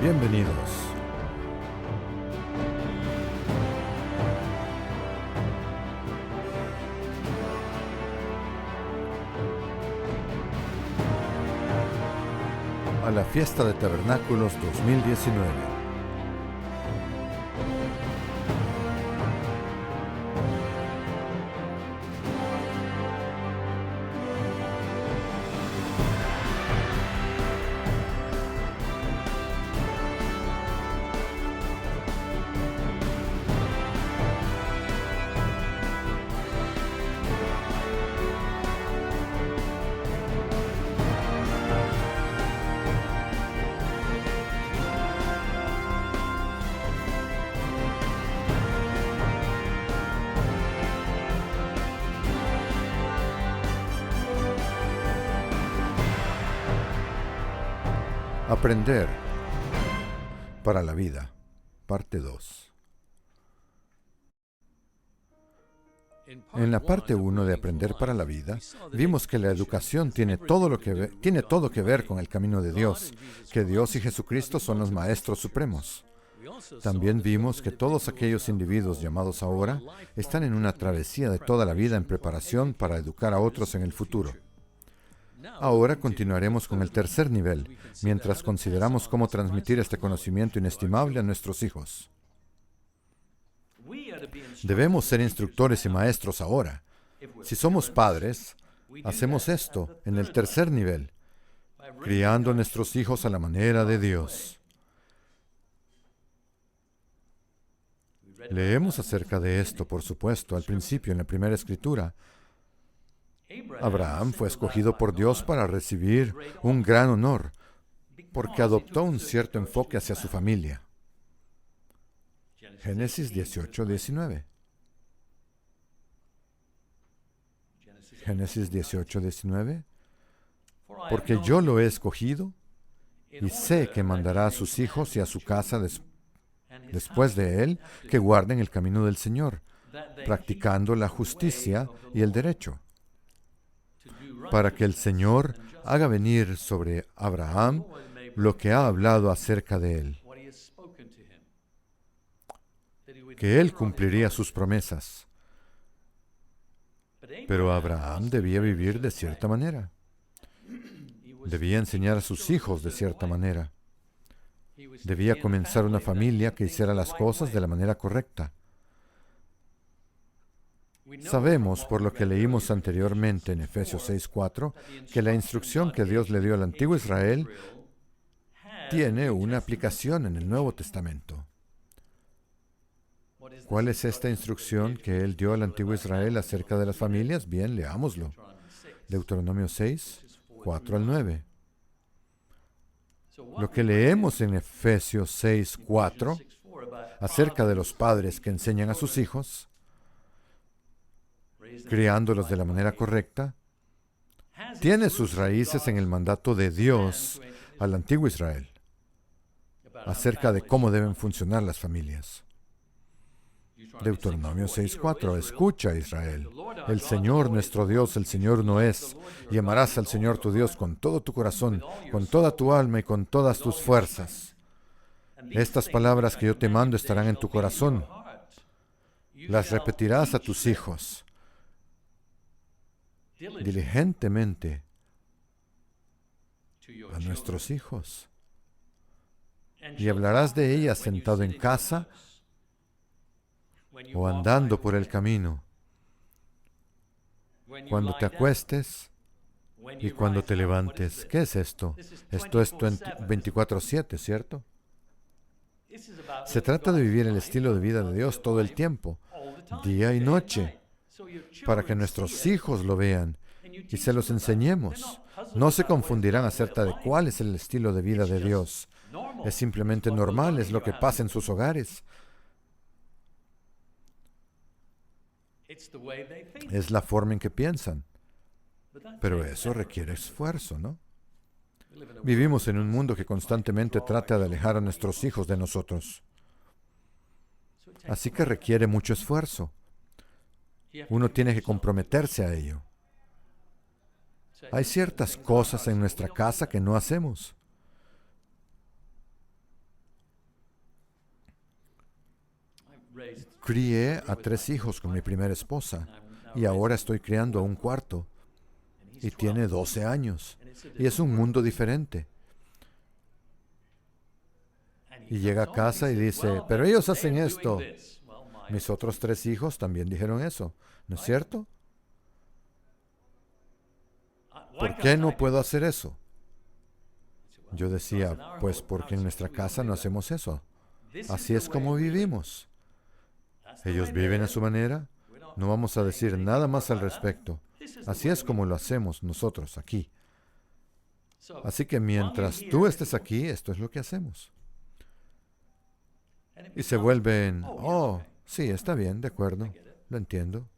Bienvenidos. A la Fiesta de Tabernáculos 2019. Aprender para la vida, parte 2. En la parte 1 de Aprender para la vida, vimos que la educación tiene todo que ver con el camino de Dios, que Dios y Jesucristo son los maestros supremos. También vimos que todos aquellos individuos llamados ahora están en una travesía de toda la vida en preparación para educar a otros en el futuro. Ahora continuaremos con el tercer nivel, mientras consideramos cómo transmitir este conocimiento inestimable a nuestros hijos. Debemos ser instructores y maestros ahora. Si somos padres, hacemos esto en el tercer nivel, criando a nuestros hijos a la manera de Dios. Leemos acerca de esto, por supuesto, al principio en la primera escritura. Abraham fue escogido por Dios para recibir un gran honor, porque adoptó un cierto enfoque hacia su familia. Génesis 18:19. Génesis 18:19. Porque yo lo he escogido y sé que mandará a sus hijos y a su casa después de él que guarden el camino del Señor, practicando la justicia y el derecho, para que el Señor haga venir sobre Abraham lo que ha hablado acerca de él, que él cumpliría sus promesas. Pero Abraham debía vivir de cierta manera. Debía enseñar a sus hijos de cierta manera. Debía comenzar una familia que hiciera las cosas de la manera correcta. Sabemos, por lo que leímos anteriormente en Efesios 6:4, que la instrucción que Dios le dio al antiguo Israel tiene una aplicación en el Nuevo Testamento. ¿Cuál es esta instrucción que Él dio al antiguo Israel acerca de las familias? Bien, leámoslo. Deuteronomio 6:4-9. Lo que leemos en Efesios 6:4 acerca de los padres que enseñan a sus hijos, criándolos de la manera correcta, tiene sus raíces en el mandato de Dios al antiguo Israel acerca de cómo deben funcionar las familias. Deuteronomio 6:4. Escucha, Israel, el Señor nuestro Dios, el Señor uno es, y amarás al Señor tu Dios con todo tu corazón, con toda tu alma y con todas tus fuerzas. Estas palabras que yo te mando estarán en tu corazón. Las repetirás a tus hijos diligentemente a nuestros hijos. Y hablarás de ellas sentado en casa o andando por el camino, cuando te acuestes y cuando te levantes. ¿Qué es esto? Esto es 24/7, ¿cierto? Se trata de vivir el estilo de vida de Dios todo el tiempo, día y noche, para que nuestros hijos lo vean y se los enseñemos. No se confundirán acerca de cuál es el estilo de vida de Dios. Es simplemente normal, es lo que pasa en sus hogares. Es la forma en que piensan. Pero eso requiere esfuerzo, ¿no? Vivimos en un mundo que constantemente trata de alejar a nuestros hijos de nosotros. Así que requiere mucho esfuerzo. Uno tiene que comprometerse a ello. Hay ciertas cosas en nuestra casa que no hacemos. Crié a 3 hijos con mi primera esposa y ahora estoy criando a un cuarto y tiene 12 años y es un mundo diferente. Y llega a casa y dice, pero ellos hacen esto. Mis otros 3 hijos también dijeron eso, ¿no es cierto? ¿Por qué no puedo hacer eso? Yo decía, pues porque en nuestra casa no hacemos eso. Así es como vivimos. Ellos viven a su manera. No vamos a decir nada más al respecto. Así es como lo hacemos nosotros aquí. Así que mientras tú estés aquí, esto es lo que hacemos. Y se vuelven, oh, sí, está bien, de acuerdo, lo entiendo.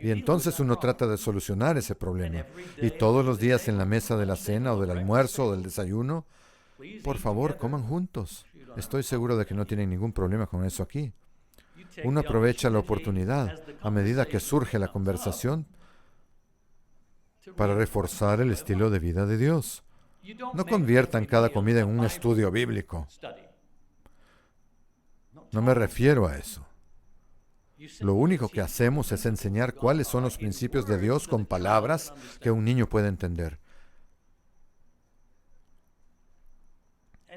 Y entonces uno trata de solucionar ese problema. Y todos los días en la mesa de la cena o del almuerzo o del desayuno, por favor, coman juntos. Estoy seguro de que no tienen ningún problema con eso aquí. Uno aprovecha la oportunidad a medida que surge la conversación para reforzar el estilo de vida de Dios. No conviertan cada comida en un estudio bíblico. No me refiero a eso. Lo único que hacemos es enseñar cuáles son los principios de Dios con palabras que un niño puede entender.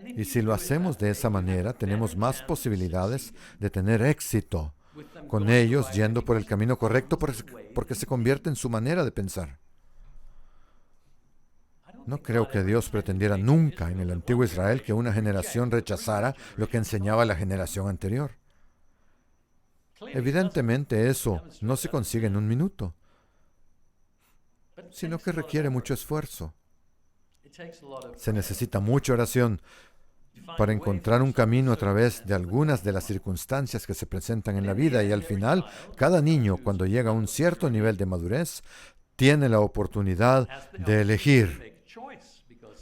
Y si lo hacemos de esa manera, tenemos más posibilidades de tener éxito con ellos yendo por el camino correcto porque se convierte en su manera de pensar. No creo que Dios pretendiera nunca en el antiguo Israel que una generación rechazara lo que enseñaba la generación anterior. Evidentemente eso no se consigue en un minuto, sino que requiere mucho esfuerzo. Se necesita mucha oración para encontrar un camino a través de algunas de las circunstancias que se presentan en la vida y al final, cada niño, cuando llega a un cierto nivel de madurez, tiene la oportunidad de elegir,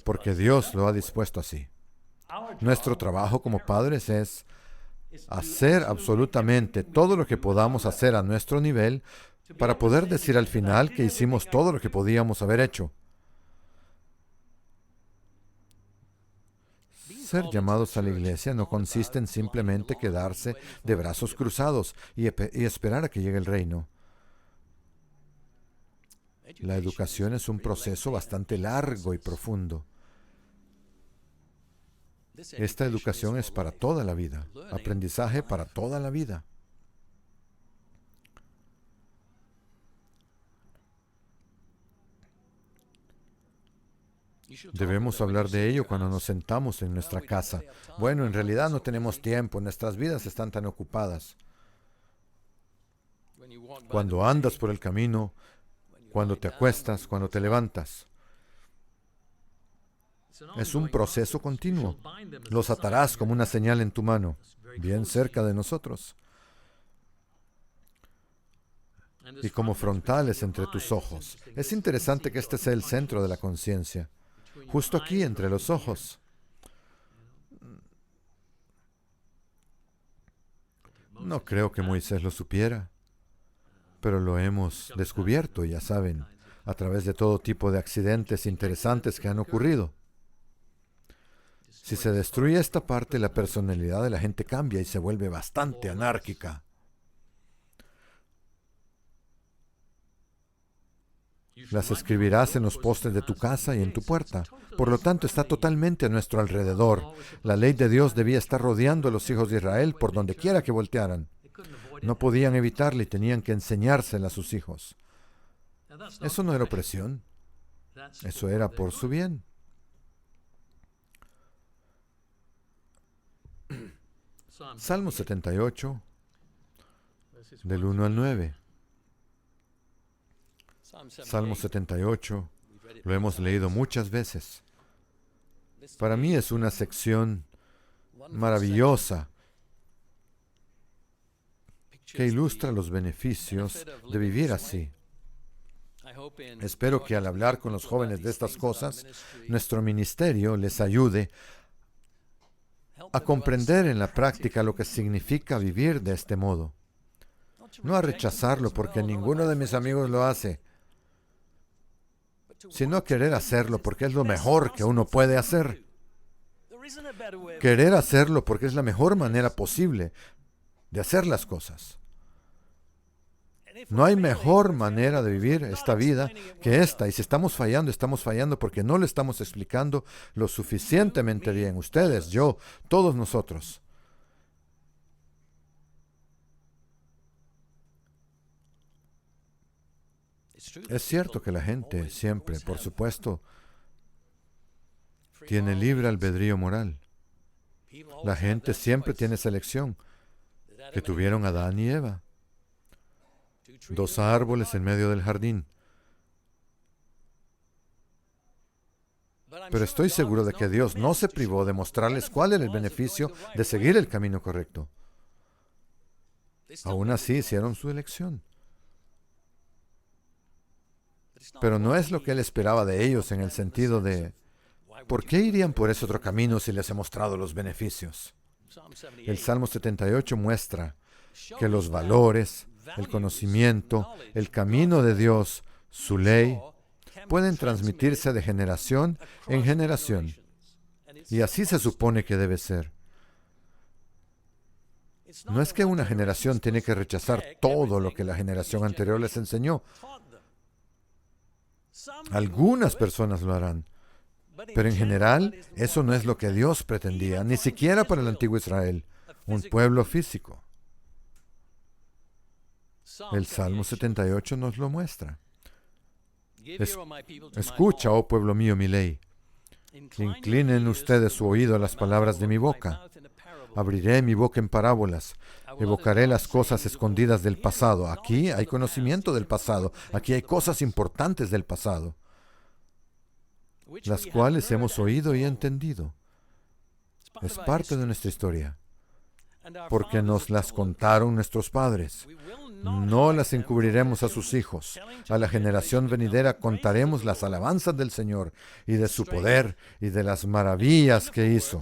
porque Dios lo ha dispuesto así. Nuestro trabajo como padres es hacer absolutamente todo lo que podamos hacer a nuestro nivel para poder decir al final que hicimos todo lo que podíamos haber hecho. Ser llamados a la iglesia no consiste en simplemente quedarse de brazos cruzados y esperar a que llegue el reino. La educación es un proceso bastante largo y profundo. Esta educación es para toda la vida, aprendizaje para toda la vida. Debemos hablar de ello cuando nos sentamos en nuestra casa. Bueno, en realidad no tenemos tiempo, nuestras vidas están tan ocupadas. Cuando andas por el camino, cuando te acuestas, cuando te levantas. Es un proceso continuo. Los atarás como una señal en tu mano, bien cerca de nosotros. Y como frontales entre tus ojos. Es interesante que este sea el centro de la conciencia. Justo aquí, entre los ojos. No creo que Moisés lo supiera, pero lo hemos descubierto, ya saben, a través de todo tipo de accidentes interesantes que han ocurrido. Si se destruye esta parte, la personalidad de la gente cambia y se vuelve bastante anárquica. Las escribirás en los postes de tu casa y en tu puerta. Por lo tanto, está totalmente a nuestro alrededor. La ley de Dios debía estar rodeando a los hijos de Israel por donde quiera que voltearan. No podían evitarla y tenían que enseñársela a sus hijos. Eso no era opresión. Eso era por su bien. Salmo 78, del 1 al 9. Salmo 78, lo hemos leído muchas veces. Para mí es una sección maravillosa que ilustra los beneficios de vivir así. Espero que al hablar con los jóvenes de estas cosas, nuestro ministerio les ayude a comprender en la práctica lo que significa vivir de este modo. No a rechazarlo porque ninguno de mis amigos lo hace, sino a querer hacerlo porque es lo mejor que uno puede hacer. Querer hacerlo porque es la mejor manera posible. de hacer las cosas. No hay mejor manera de vivir esta vida que esta. Y si estamos fallando porque no lo estamos explicando lo suficientemente bien. Ustedes, yo, todos nosotros. Es cierto que la gente siempre, por supuesto, tiene libre albedrío moral. La gente siempre tiene esa elección que tuvieron Adán y Eva. 2 árboles en medio del jardín. Pero estoy seguro de que Dios no se privó de mostrarles cuál era el beneficio de seguir el camino correcto. Aún así hicieron su elección. Pero no es lo que Él esperaba de ellos en el sentido de, ¿por qué irían por ese otro camino si les he mostrado los beneficios? El Salmo 78 muestra que los valores, el conocimiento, el camino de Dios, su ley, pueden transmitirse de generación en generación. Y así se supone que debe ser. No es que una generación tiene que rechazar todo lo que la generación anterior les enseñó. Algunas personas lo harán. Pero en general, eso no es lo que Dios pretendía, ni siquiera para el antiguo Israel, un pueblo físico. El Salmo 78 nos lo muestra. Escucha, oh pueblo mío, mi ley. Inclinen ustedes su oído a las palabras de mi boca. Abriré mi boca en parábolas. Evocaré las cosas escondidas del pasado. Aquí hay conocimiento del pasado. Aquí hay cosas importantes del pasado, las cuales hemos oído y entendido. Es parte de nuestra historia, porque nos las contaron nuestros padres. No las encubriremos a sus hijos. A la generación venidera contaremos las alabanzas del Señor y de su poder y de las maravillas que hizo.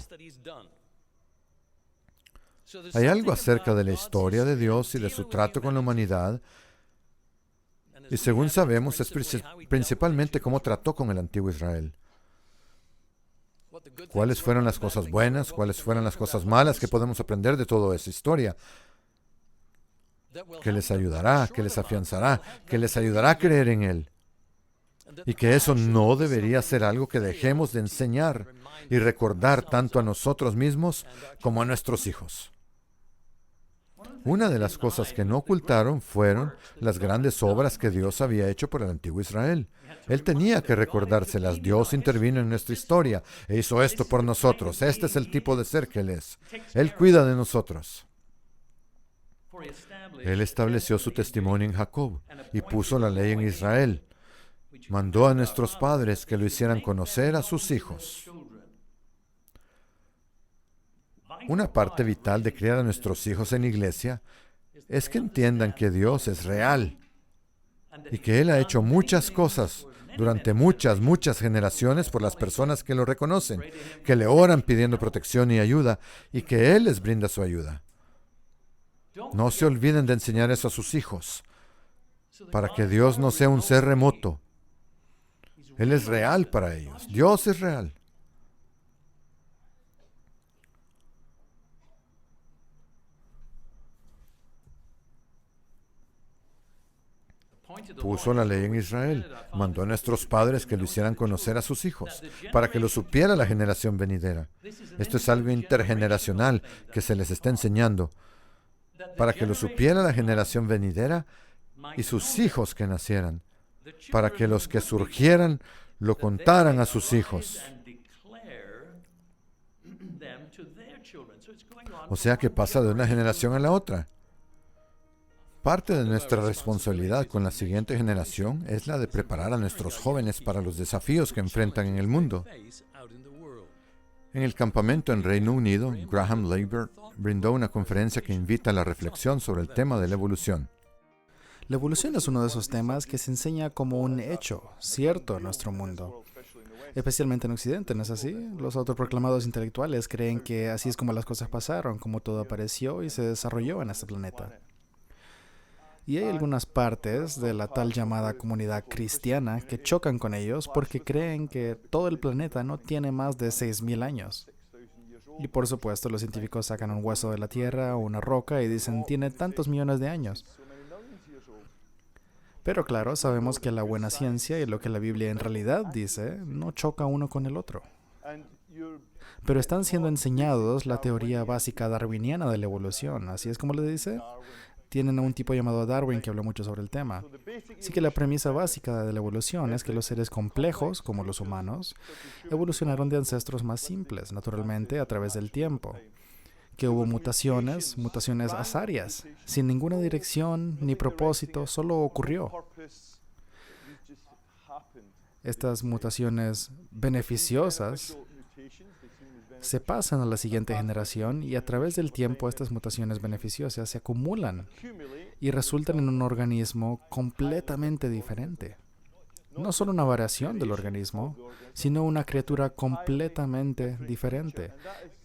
Hay algo acerca de la historia de Dios y de su trato con la humanidad, y según sabemos es principalmente cómo trató con el antiguo Israel. ¿Cuáles fueron las cosas buenas? ¿Cuáles fueron las cosas malas que podemos aprender de toda esa historia? Que les ayudará, que les afianzará, que les ayudará a creer en Él. Y que eso no debería ser algo que dejemos de enseñar y recordar tanto a nosotros mismos como a nuestros hijos. Una de las cosas que no ocultaron fueron las grandes obras que Dios había hecho por el antiguo Israel. Él tenía que recordárselas. Dios intervino en nuestra historia e hizo esto por nosotros. Este es el tipo de ser que Él es. Él cuida de nosotros. Él estableció su testimonio en Jacob y puso la ley en Israel. Mandó a nuestros padres que lo hicieran conocer a sus hijos. Una parte vital de criar a nuestros hijos en iglesia es que entiendan que Dios es real y que Él ha hecho muchas cosas durante muchas generaciones por las personas que lo reconocen, que le oran pidiendo protección y ayuda, y que Él les brinda su ayuda. No se olviden de enseñar eso a sus hijos, para que Dios no sea un ser remoto. Él es real para ellos. Dios es real. Puso la ley en Israel. Mandó a nuestros padres que lo hicieran conocer a sus hijos, para que lo supiera la generación venidera. Esto es algo intergeneracional que se les está enseñando, para que lo supiera la generación venidera y sus hijos que nacieran, para que los que surgieran lo contaran a sus hijos. O sea que pasa de una generación a la otra. Parte de nuestra responsabilidad con la siguiente generación es la de preparar a nuestros jóvenes para los desafíos que enfrentan en el mundo. En el campamento en Reino Unido, Graham Laibert brindó una conferencia que invita a la reflexión sobre el tema de la evolución. La evolución es uno de esos temas que se enseña como un hecho cierto en nuestro mundo, especialmente en Occidente, ¿no es así? Los autoproclamados intelectuales creen que así es como las cosas pasaron, como todo apareció y se desarrolló en este planeta. Y hay algunas partes de la tal llamada comunidad cristiana que chocan con ellos porque creen que todo el planeta no tiene más de 6,000 años. Y por supuesto, los científicos sacan un hueso de la Tierra o una roca y dicen, tiene tantos millones de años. Pero claro, sabemos que la buena ciencia y lo que la Biblia en realidad dice no choca uno con el otro. Pero están siendo enseñados la teoría básica darwiniana de la evolución, así es como le dice. Tienen a un tipo llamado Darwin que habló mucho sobre el tema. Así que la premisa básica de la evolución es que los seres complejos, como los humanos, evolucionaron de ancestros más simples, naturalmente, a través del tiempo. Que hubo mutaciones azarias, sin ninguna dirección ni propósito, solo ocurrió. Estas mutaciones beneficiosas se pasan a la siguiente generación y a través del tiempo estas mutaciones beneficiosas se acumulan y resultan en un organismo completamente diferente. No solo una variación del organismo, sino una criatura completamente diferente.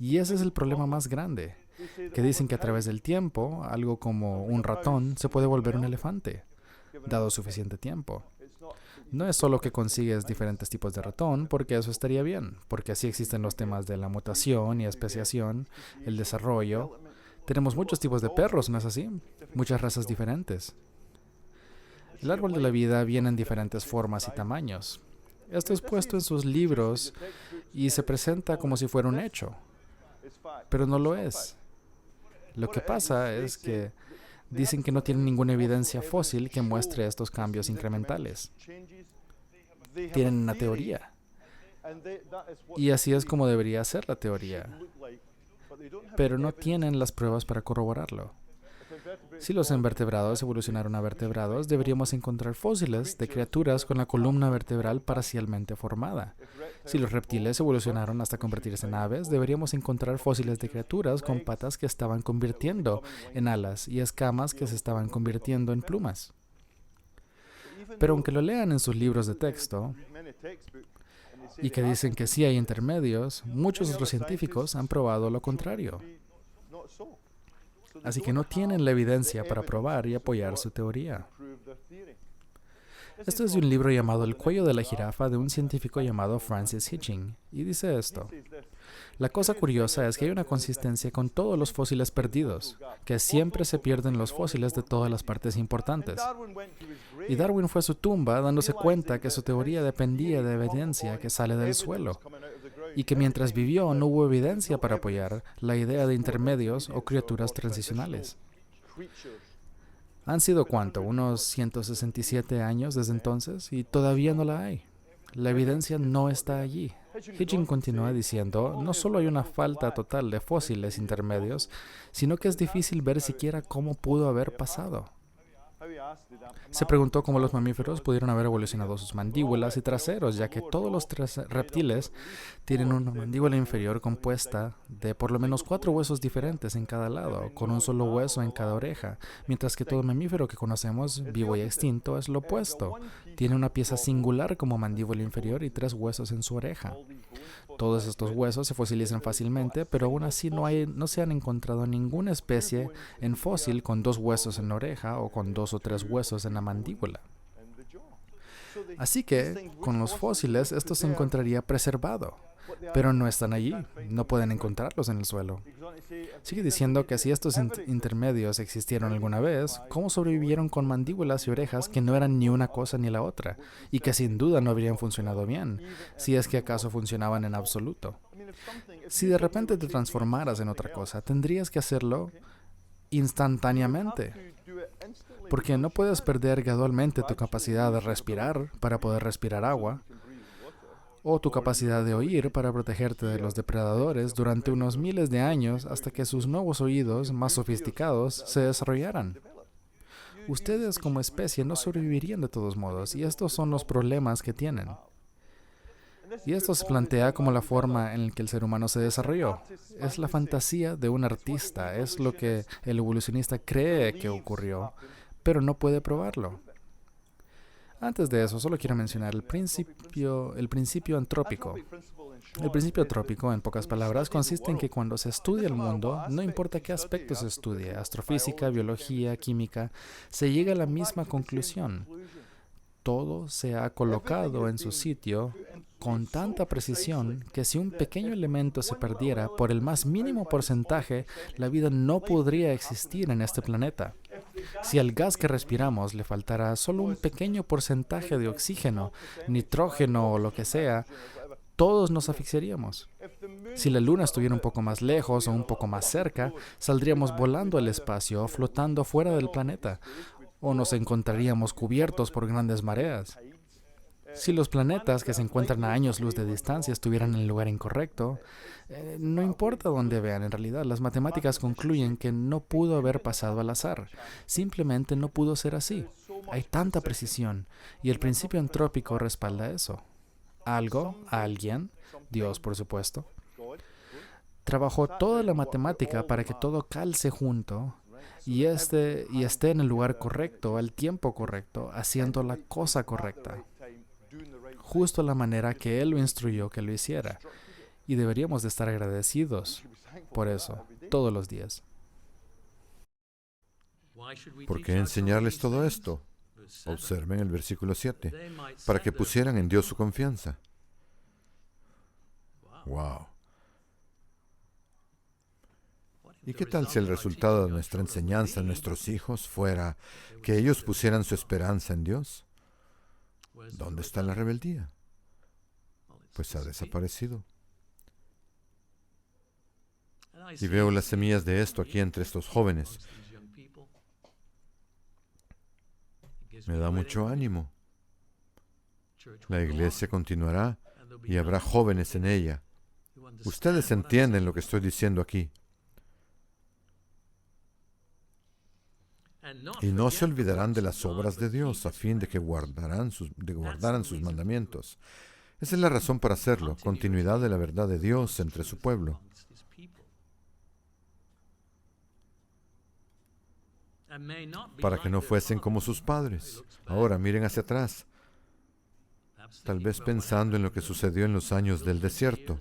Y ese es el problema más grande, que dicen que a través del tiempo, algo como un ratón se puede volver un elefante, dado suficiente tiempo. No es solo que consigues diferentes tipos de ratón, porque eso estaría bien, porque así existen los temas de la mutación y especiación, el desarrollo. Tenemos muchos tipos de perros, ¿no es así? Muchas razas diferentes. El árbol de la vida viene en diferentes formas y tamaños. Esto es puesto en sus libros y se presenta como si fuera un hecho, pero no lo es. Lo que pasa es que dicen que no tienen ninguna evidencia fósil que muestre estos cambios incrementales. Tienen una teoría. Y así es como debería ser la teoría. Pero no tienen las pruebas para corroborarlo. Si los invertebrados evolucionaron a vertebrados, deberíamos encontrar fósiles de criaturas con la columna vertebral parcialmente formada. Si los reptiles evolucionaron hasta convertirse en aves, deberíamos encontrar fósiles de criaturas con patas que estaban convirtiendo en alas y escamas que se estaban convirtiendo en plumas. Pero aunque lo lean en sus libros de texto y que dicen que sí hay intermedios, muchos otros científicos han probado lo contrario. Así que no tienen la evidencia para probar y apoyar su teoría. Esto es de un libro llamado El cuello de la jirafa de un científico llamado Francis Hitching, y dice esto. La cosa curiosa es que hay una consistencia con todos los fósiles perdidos, que siempre se pierden los fósiles de todas las partes importantes. Y Darwin fue a su tumba dándose cuenta que su teoría dependía de evidencia que sale del suelo, y que mientras vivió no hubo evidencia para apoyar la idea de intermedios o criaturas transicionales. Han sido, ¿cuánto? Unos 167 años desde entonces y todavía no la hay. La evidencia no está allí. Hitching continúa diciendo, no solo hay una falta total de fósiles intermedios, sino que es difícil ver siquiera cómo pudo haber pasado. Se preguntó cómo los mamíferos pudieron haber evolucionado sus mandíbulas y traseros, ya que todos los reptiles tienen una mandíbula inferior compuesta de por lo menos 4 huesos diferentes en cada lado, con un solo hueso en cada oreja, mientras que todo mamífero que conocemos, vivo y extinto, es lo opuesto. Tiene una pieza singular como mandíbula inferior y 3 huesos en su oreja. Todos estos huesos se fosilizan fácilmente, pero aún así no se han encontrado ninguna especie en fósil con 2 huesos en la oreja o con 2 o 3 huesos en la mandíbula. Así que, con los fósiles, esto se encontraría preservado, pero no están allí, no pueden encontrarlos en el suelo. Sigue diciendo que si estos intermedios existieron alguna vez, ¿cómo sobrevivieron con mandíbulas y orejas que no eran ni una cosa ni la otra, y que sin duda no habrían funcionado bien, si es que acaso funcionaban en absoluto? Si de repente te transformaras en otra cosa, tendrías que hacerlo instantáneamente, porque no puedes perder gradualmente tu capacidad de respirar para poder respirar agua, o tu capacidad de oír para protegerte de los depredadores durante unos miles de años hasta que sus nuevos oídos más sofisticados se desarrollaran. Ustedes como especie no sobrevivirían de todos modos, y estos son los problemas que tienen. Y esto se plantea como la forma en la que el ser humano se desarrolló. Es la fantasía de un artista, es lo que el evolucionista cree que ocurrió, pero no puede probarlo. Antes de eso, solo quiero mencionar el principio antrópico. El principio antrópico, en pocas palabras, consiste en que cuando se estudia el mundo, no importa qué aspecto se estudie, astrofísica, biología, química, se llega a la misma conclusión. Todo se ha colocado en su sitio con tanta precisión que si un pequeño elemento se perdiera por el más mínimo porcentaje, la vida no podría existir en este planeta. Si al gas que respiramos le faltara solo un pequeño porcentaje de oxígeno, nitrógeno o lo que sea, todos nos asfixiaríamos. Si la luna estuviera un poco más lejos o un poco más cerca, saldríamos volando al espacio o flotando fuera del planeta, o nos encontraríamos cubiertos por grandes mareas. Si los planetas que se encuentran a años luz de distancia estuvieran en el lugar incorrecto, no importa dónde vean, en realidad las matemáticas concluyen que no pudo haber pasado al azar. Simplemente no pudo ser así. Hay tanta precisión, y el principio entrópico respalda eso. Algo, alguien, Dios por supuesto, trabajó toda la matemática para que todo calce junto y esté en el lugar correcto, al tiempo correcto, haciendo la cosa correcta, justo la manera que Él lo instruyó que lo hiciera. Y deberíamos de estar agradecidos por eso, todos los días. ¿Por qué enseñarles todo esto? Observen el versículo 7. Para que pusieran en Dios su confianza. ¡Wow! ¿Y qué tal si el resultado de nuestra enseñanza a nuestros hijos fuera que ellos pusieran su esperanza en Dios? ¿Dónde está la rebeldía? Pues ha desaparecido. Y veo las semillas de esto aquí entre estos jóvenes. Me da mucho ánimo. La iglesia continuará y habrá jóvenes en ella. Ustedes entienden lo que estoy diciendo aquí. Y no se olvidarán de las obras de Dios a fin de que guardaran sus mandamientos. Esa es la razón para hacerlo, continuidad de la verdad de Dios entre su pueblo. Para que no fuesen como sus padres. Ahora miren hacia atrás, tal vez pensando en lo que sucedió en los años del desierto.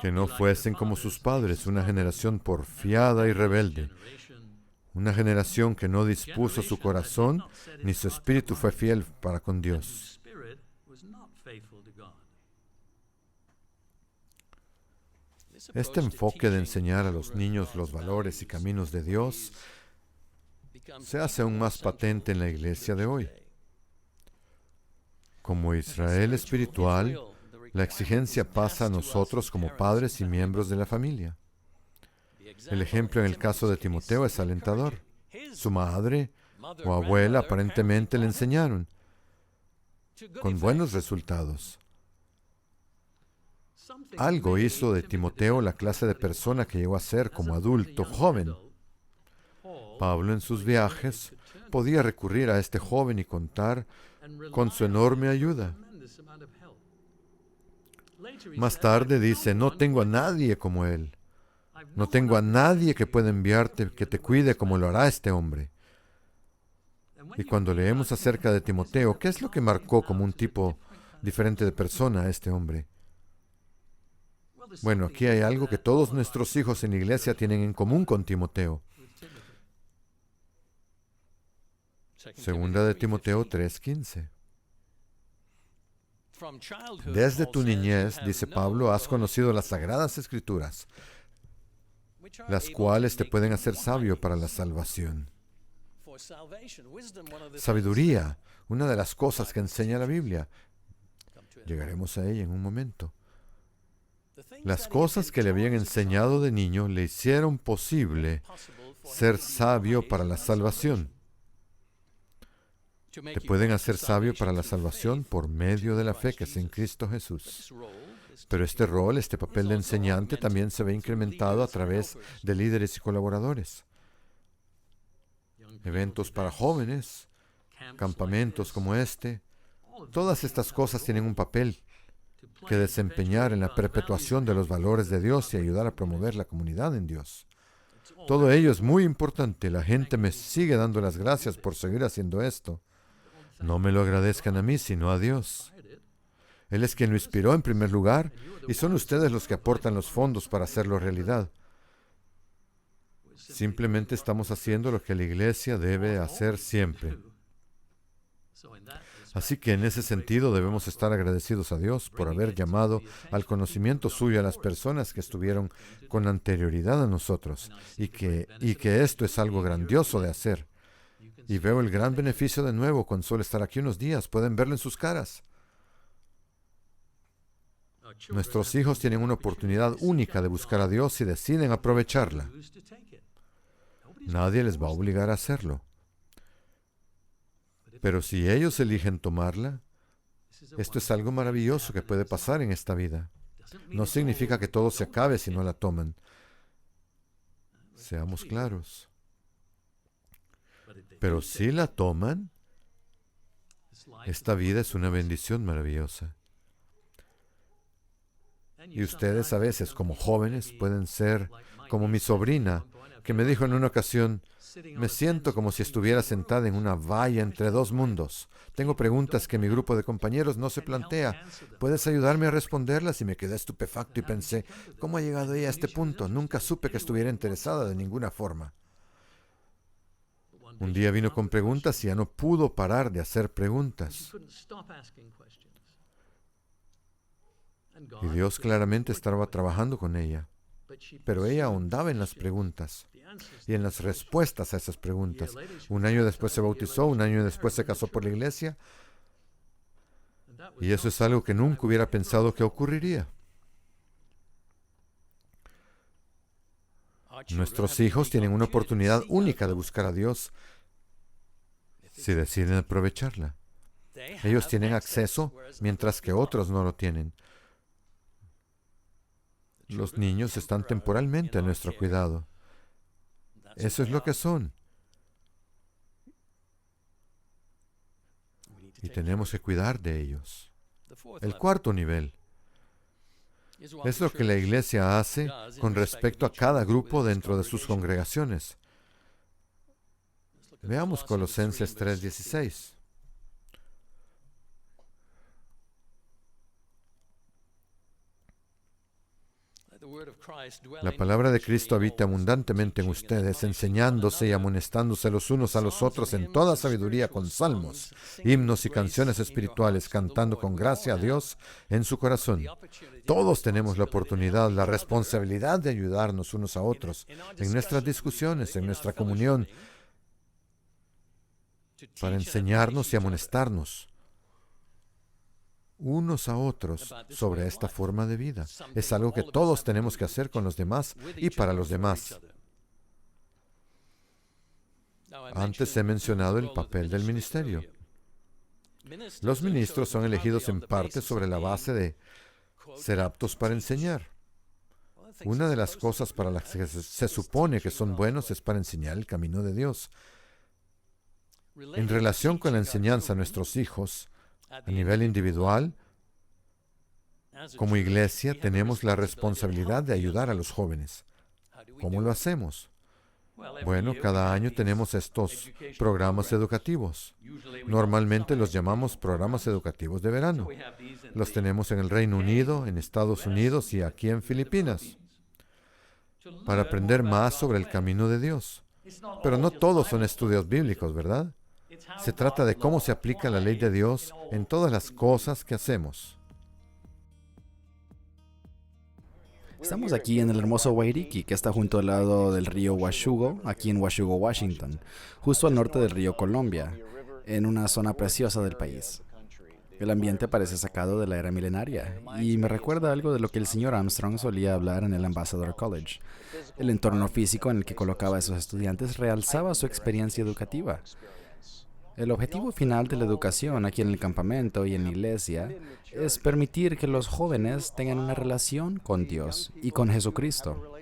Que no fuesen como sus padres, una generación porfiada y rebelde. Una generación que no dispuso su corazón, ni su espíritu fue fiel para con Dios. Este enfoque de enseñar a los niños los valores y caminos de Dios se hace aún más patente en la iglesia de hoy. Como Israel espiritual, la exigencia pasa a nosotros como padres y miembros de la familia. El ejemplo en el caso de Timoteo es alentador. Su madre o abuela aparentemente le enseñaron, con buenos resultados. Algo hizo de Timoteo la clase de persona que llegó a ser como adulto joven. Pablo en sus viajes podía recurrir a este joven y contar con su enorme ayuda. Más tarde dice, no tengo a nadie como él. No tengo a nadie que pueda enviarte que te cuide como lo hará este hombre. Y cuando leemos acerca de Timoteo, ¿qué es lo que marcó como un tipo diferente de persona a este hombre? Bueno, aquí hay algo que todos nuestros hijos en la iglesia tienen en común con Timoteo. Segunda de Timoteo 3:15. Desde tu niñez, dice Pablo, has conocido las sagradas escrituras, las cuales te pueden hacer sabio para la salvación. Sabiduría, una de las cosas que enseña la Biblia. Llegaremos a ella en un momento. Las cosas que le habían enseñado de niño le hicieron posible ser sabio para la salvación. Te pueden hacer sabio para la salvación por medio de la fe que es en Cristo Jesús. Pero este rol, este papel de enseñante también se ve incrementado a través de líderes y colaboradores. Eventos para jóvenes, campamentos como este, todas estas cosas tienen un papel que desempeñar en la perpetuación de los valores de Dios y ayudar a promover la comunidad en Dios. Todo ello es muy importante. La gente me sigue dando las gracias por seguir haciendo esto. No me lo agradezcan a mí, sino a Dios. Él es quien lo inspiró en primer lugar y son ustedes los que aportan los fondos para hacerlo realidad. Simplemente estamos haciendo lo que la iglesia debe hacer siempre. Así que en ese sentido debemos estar agradecidos a Dios por haber llamado al conocimiento suyo a las personas que estuvieron con anterioridad a nosotros, y que esto es algo grandioso de hacer. Y veo el gran beneficio de nuevo con solo estar aquí unos días. Pueden verlo en sus caras. Nuestros hijos tienen una oportunidad única de buscar a Dios y deciden aprovecharla. Nadie les va a obligar a hacerlo. Pero si ellos eligen tomarla, esto es algo maravilloso que puede pasar en esta vida. No significa que todo se acabe si no la toman. Seamos claros. Pero si la toman, esta vida es una bendición maravillosa. Y ustedes a veces, como jóvenes, pueden ser como mi sobrina, que me dijo en una ocasión: me siento como si estuviera sentada en una valla entre dos mundos. Tengo preguntas que mi grupo de compañeros no se plantea. ¿Puedes ayudarme a responderlas? Y me quedé estupefacto y pensé: ¿cómo ha llegado ella a este punto? Nunca supe que estuviera interesada de ninguna forma. Un día vino con preguntas y ya no pudo parar de hacer preguntas. Y Dios claramente estaba trabajando con ella. Pero ella ahondaba en las preguntas y en las respuestas a esas preguntas. Un año después se bautizó, un año después se casó por la iglesia. Y eso es algo que nunca hubiera pensado que ocurriría. Nuestros hijos tienen una oportunidad única de buscar a Dios si deciden aprovecharla. Ellos tienen acceso mientras que otros no lo tienen. Los niños están temporalmente a nuestro cuidado. Eso es lo que son. Y tenemos que cuidar de ellos. El cuarto nivel es lo que la iglesia hace con respecto a cada grupo dentro de sus congregaciones. Veamos Colosenses 3:16. La palabra de Cristo habita abundantemente en ustedes, enseñándose y amonestándose los unos a los otros en toda sabiduría con salmos, himnos y canciones espirituales, cantando con gracia a Dios en su corazón. Todos tenemos la oportunidad, la responsabilidad de ayudarnos unos a otros en nuestras discusiones, en nuestra comunión, para enseñarnos y amonestarnos unos a otros sobre esta forma de vida. Es algo que todos tenemos que hacer con los demás y para los demás. Antes he mencionado el papel del ministerio. Los ministros son elegidos en parte sobre la base de ser aptos para enseñar. Una de las cosas para las que se supone que son buenos es para enseñar el camino de Dios. En relación con la enseñanza a nuestros hijos, a nivel individual, como iglesia, tenemos la responsabilidad de ayudar a los jóvenes. ¿Cómo lo hacemos? Bueno, cada año tenemos estos programas educativos. Normalmente los llamamos programas educativos de verano. Los tenemos en el Reino Unido, en Estados Unidos y aquí en Filipinas, para aprender más sobre el camino de Dios. Pero no todos son estudios bíblicos, ¿verdad? Se trata de cómo se aplica la ley de Dios en todas las cosas que hacemos. Estamos aquí en el hermoso Wairiki, que está junto al lado del río Washugo, aquí en Washugo, Washington, justo al norte del río Columbia, en una zona preciosa del país. El ambiente parece sacado de la era milenaria y me recuerda algo de lo que el señor Armstrong solía hablar en el Ambassador College. El entorno físico en el que colocaba a esos estudiantes realzaba su experiencia educativa. El objetivo final de la educación aquí en el campamento y en la iglesia es permitir que los jóvenes tengan una relación con Dios y con Jesucristo.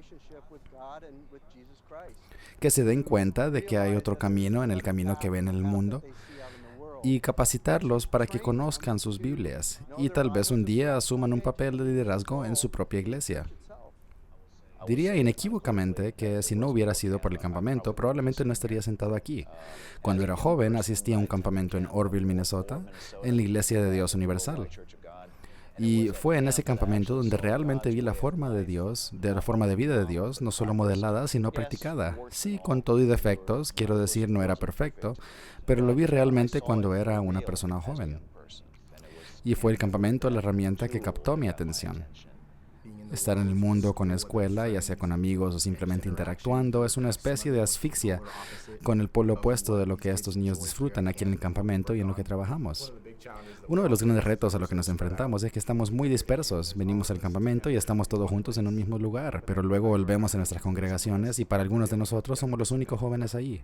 Que se den cuenta de que hay otro camino en el camino que ven en el mundo y capacitarlos para que conozcan sus Biblias y tal vez un día asuman un papel de liderazgo en su propia iglesia. Diría inequívocamente que si no hubiera sido por el campamento, probablemente no estaría sentado aquí. Cuando era joven, asistí a un campamento en Orville, Minnesota, en la Iglesia de Dios Universal. Y fue en ese campamento donde realmente vi la forma de Dios, de la forma de vida de Dios, no solo modelada, sino practicada. Sí, con todo y defectos, quiero decir, no era perfecto, pero lo vi realmente cuando era una persona joven. Y fue el campamento la herramienta que captó mi atención. Estar en el mundo con escuela, ya sea con amigos o simplemente interactuando, es una especie de asfixia con el polo opuesto de lo que estos niños disfrutan aquí en el campamento y en lo que trabajamos. Uno de los grandes retos a los que nos enfrentamos es que estamos muy dispersos. Venimos al campamento y estamos todos juntos en un mismo lugar, pero luego volvemos a nuestras congregaciones y para algunos de nosotros somos los únicos jóvenes allí.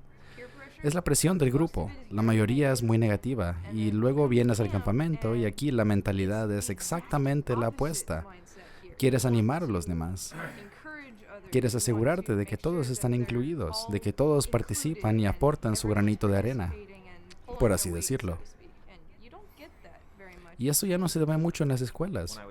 Es la presión del grupo. La mayoría es muy negativa y luego vienes al campamento y aquí la mentalidad es exactamente la opuesta. Quieres animar a los demás. Quieres asegurarte de que todos están incluidos, de que todos participan y aportan su granito de arena, por así decirlo. Y eso ya no se ve mucho en las escuelas.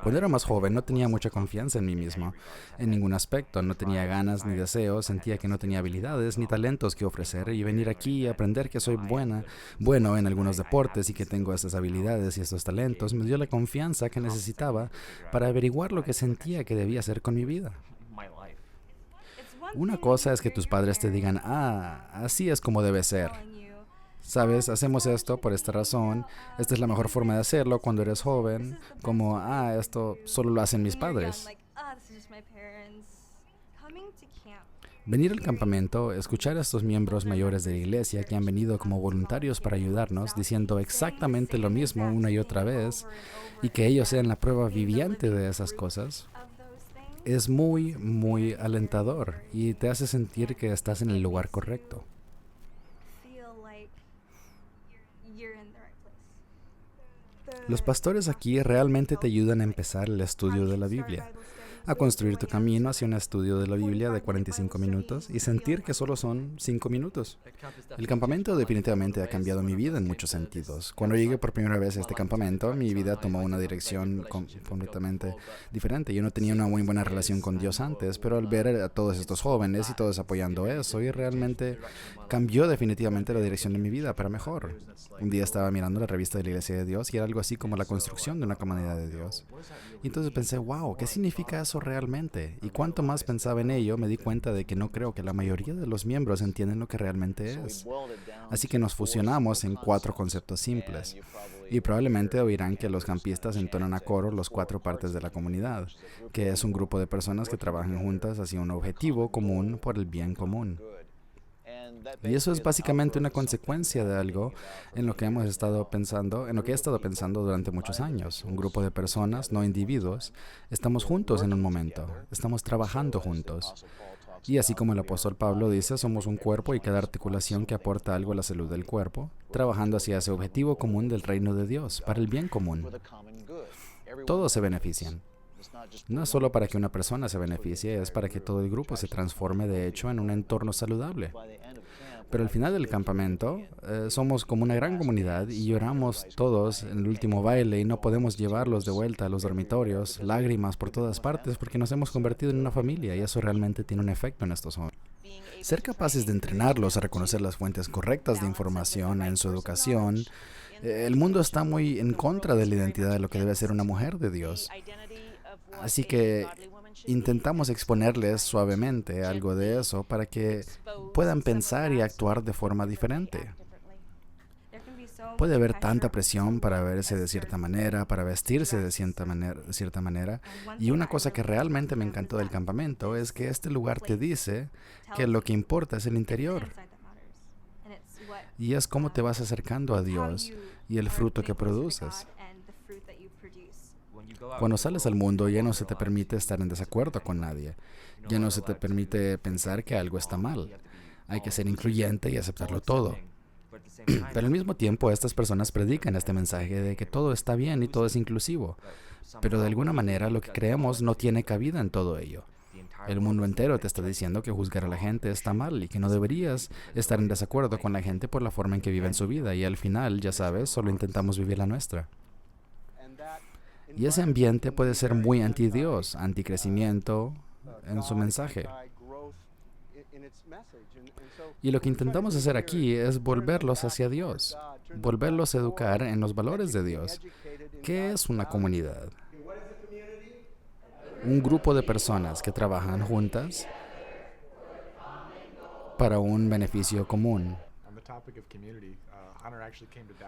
Cuando era más joven no tenía mucha confianza en mí mismo, en ningún aspecto. No tenía ganas ni deseos, sentía que no tenía habilidades ni talentos que ofrecer y venir aquí y aprender que soy bueno en algunos deportes y que tengo estas habilidades y estos talentos me dio la confianza que necesitaba para averiguar lo que sentía que debía hacer con mi vida. Una cosa es que tus padres te digan, así es como debe ser. Sabes, hacemos esto por esta razón, esta es la mejor forma de hacerlo cuando eres joven, como, esto solo lo hacen mis padres. Venir al campamento, escuchar a estos miembros mayores de la iglesia que han venido como voluntarios para ayudarnos, diciendo exactamente lo mismo una y otra vez, y que ellos sean la prueba viviente de esas cosas, es muy, muy alentador y te hace sentir que estás en el lugar correcto. Los pastores aquí realmente te ayudan a empezar el estudio de la Biblia, a construir tu camino hacia un estudio de la Biblia de 45 minutos y sentir que solo son 5 minutos. El campamento definitivamente ha cambiado mi vida en muchos sentidos. Cuando llegué por primera vez a este campamento, mi vida tomó una dirección completamente diferente. Yo no tenía una muy buena relación con Dios antes, pero al ver a todos estos jóvenes y todos apoyando eso, y realmente cambió definitivamente la dirección de mi vida para mejor. Un día estaba mirando la revista de la Iglesia de Dios y era algo así como la construcción de una comunidad de Dios. Y entonces pensé, wow, ¿qué significa eso realmente? Y cuanto más pensaba en ello, me di cuenta de que no creo que la mayoría de los miembros entienden lo que realmente es. Así que nos fusionamos en 4 conceptos simples. Y probablemente oirán que los campistas entonan a coro las 4 partes de la comunidad, que es un grupo de personas que trabajan juntas hacia un objetivo común por el bien común. Y eso es básicamente una consecuencia de algo en lo que he estado pensando durante muchos años. Un grupo de personas, no individuos, estamos juntos en un momento, estamos trabajando juntos. Y así como el apóstol Pablo dice, somos un cuerpo y cada articulación que aporta algo a la salud del cuerpo, trabajando hacia ese objetivo común del reino de Dios, para el bien común. Todos se benefician. No es solo para que una persona se beneficie, es para que todo el grupo se transforme de hecho en un entorno saludable. Pero al final del campamento, somos como una gran comunidad y lloramos todos en el último baile y no podemos llevarlos de vuelta a los dormitorios, lágrimas por todas partes porque nos hemos convertido en una familia y eso realmente tiene un efecto en estos jóvenes. Ser capaces de entrenarlos a reconocer las fuentes correctas de información en su educación. El mundo está muy en contra de la identidad de lo que debe ser una mujer de Dios. Así que intentamos exponerles suavemente algo de eso para que puedan pensar y actuar de forma diferente. Puede haber tanta presión para verse de cierta manera, para vestirse de cierta manera. Y una cosa que realmente me encantó del campamento es que este lugar te dice que lo que importa es el interior. Y es cómo te vas acercando a Dios y el fruto que produces. Cuando sales al mundo ya no se te permite estar en desacuerdo con nadie. Ya no se te permite pensar que algo está mal. Hay que ser incluyente y aceptarlo todo. Pero al mismo tiempo estas personas predican este mensaje de que todo está bien y todo es inclusivo. Pero de alguna manera lo que creemos no tiene cabida en todo ello. El mundo entero te está diciendo que juzgar a la gente está mal y que no deberías estar en desacuerdo con la gente por la forma en que viven su vida. Y al final, ya sabes, solo intentamos vivir la nuestra. Y ese ambiente puede ser muy anti-Dios, anti-crecimiento en su mensaje. Y lo que intentamos hacer aquí es volverlos hacia Dios, volverlos a educar en los valores de Dios. ¿Qué es una comunidad? Un grupo de personas que trabajan juntas para un beneficio común.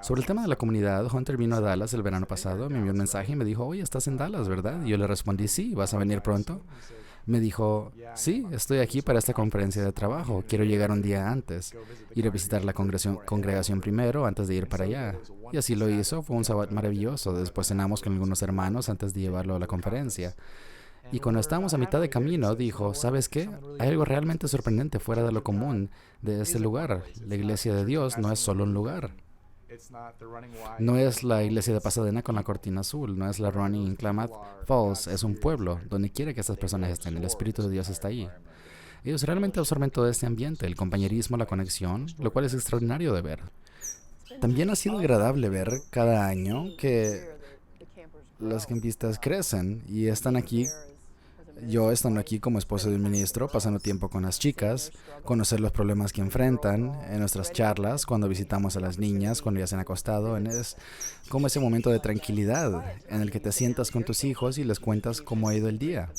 Sobre el tema de la comunidad, Hunter vino a Dallas el verano pasado, me envió un mensaje y me dijo, oye, estás en Dallas, ¿verdad? Y yo le respondí, sí, ¿vas a venir pronto? Me dijo, sí, estoy aquí para esta conferencia de trabajo, quiero llegar un día antes, ir a visitar la congregación primero antes de ir para allá. Y así lo hizo, fue un sábado maravilloso, después cenamos con algunos hermanos antes de llevarlo a la conferencia. Y cuando estábamos a mitad de camino, dijo, ¿sabes qué? Hay algo realmente sorprendente fuera de lo común de este lugar. La iglesia de Dios no es solo un lugar. No es la iglesia de Pasadena con la cortina azul, no es la Running in Klamath Falls, es un pueblo, donde quiera que estas personas estén, el Espíritu de Dios está ahí. Ellos realmente absorben todo este ambiente, el compañerismo, la conexión, lo cual es extraordinario de ver. También ha sido agradable ver cada año que las campistas crecen y están aquí. Yo estando aquí como esposo de un ministro, pasando tiempo con las chicas, conocer los problemas que enfrentan en nuestras charlas, cuando visitamos a las niñas, cuando ya se han acostado, es como ese momento de tranquilidad en el que te sientas con tus hijos y les cuentas cómo ha ido el día.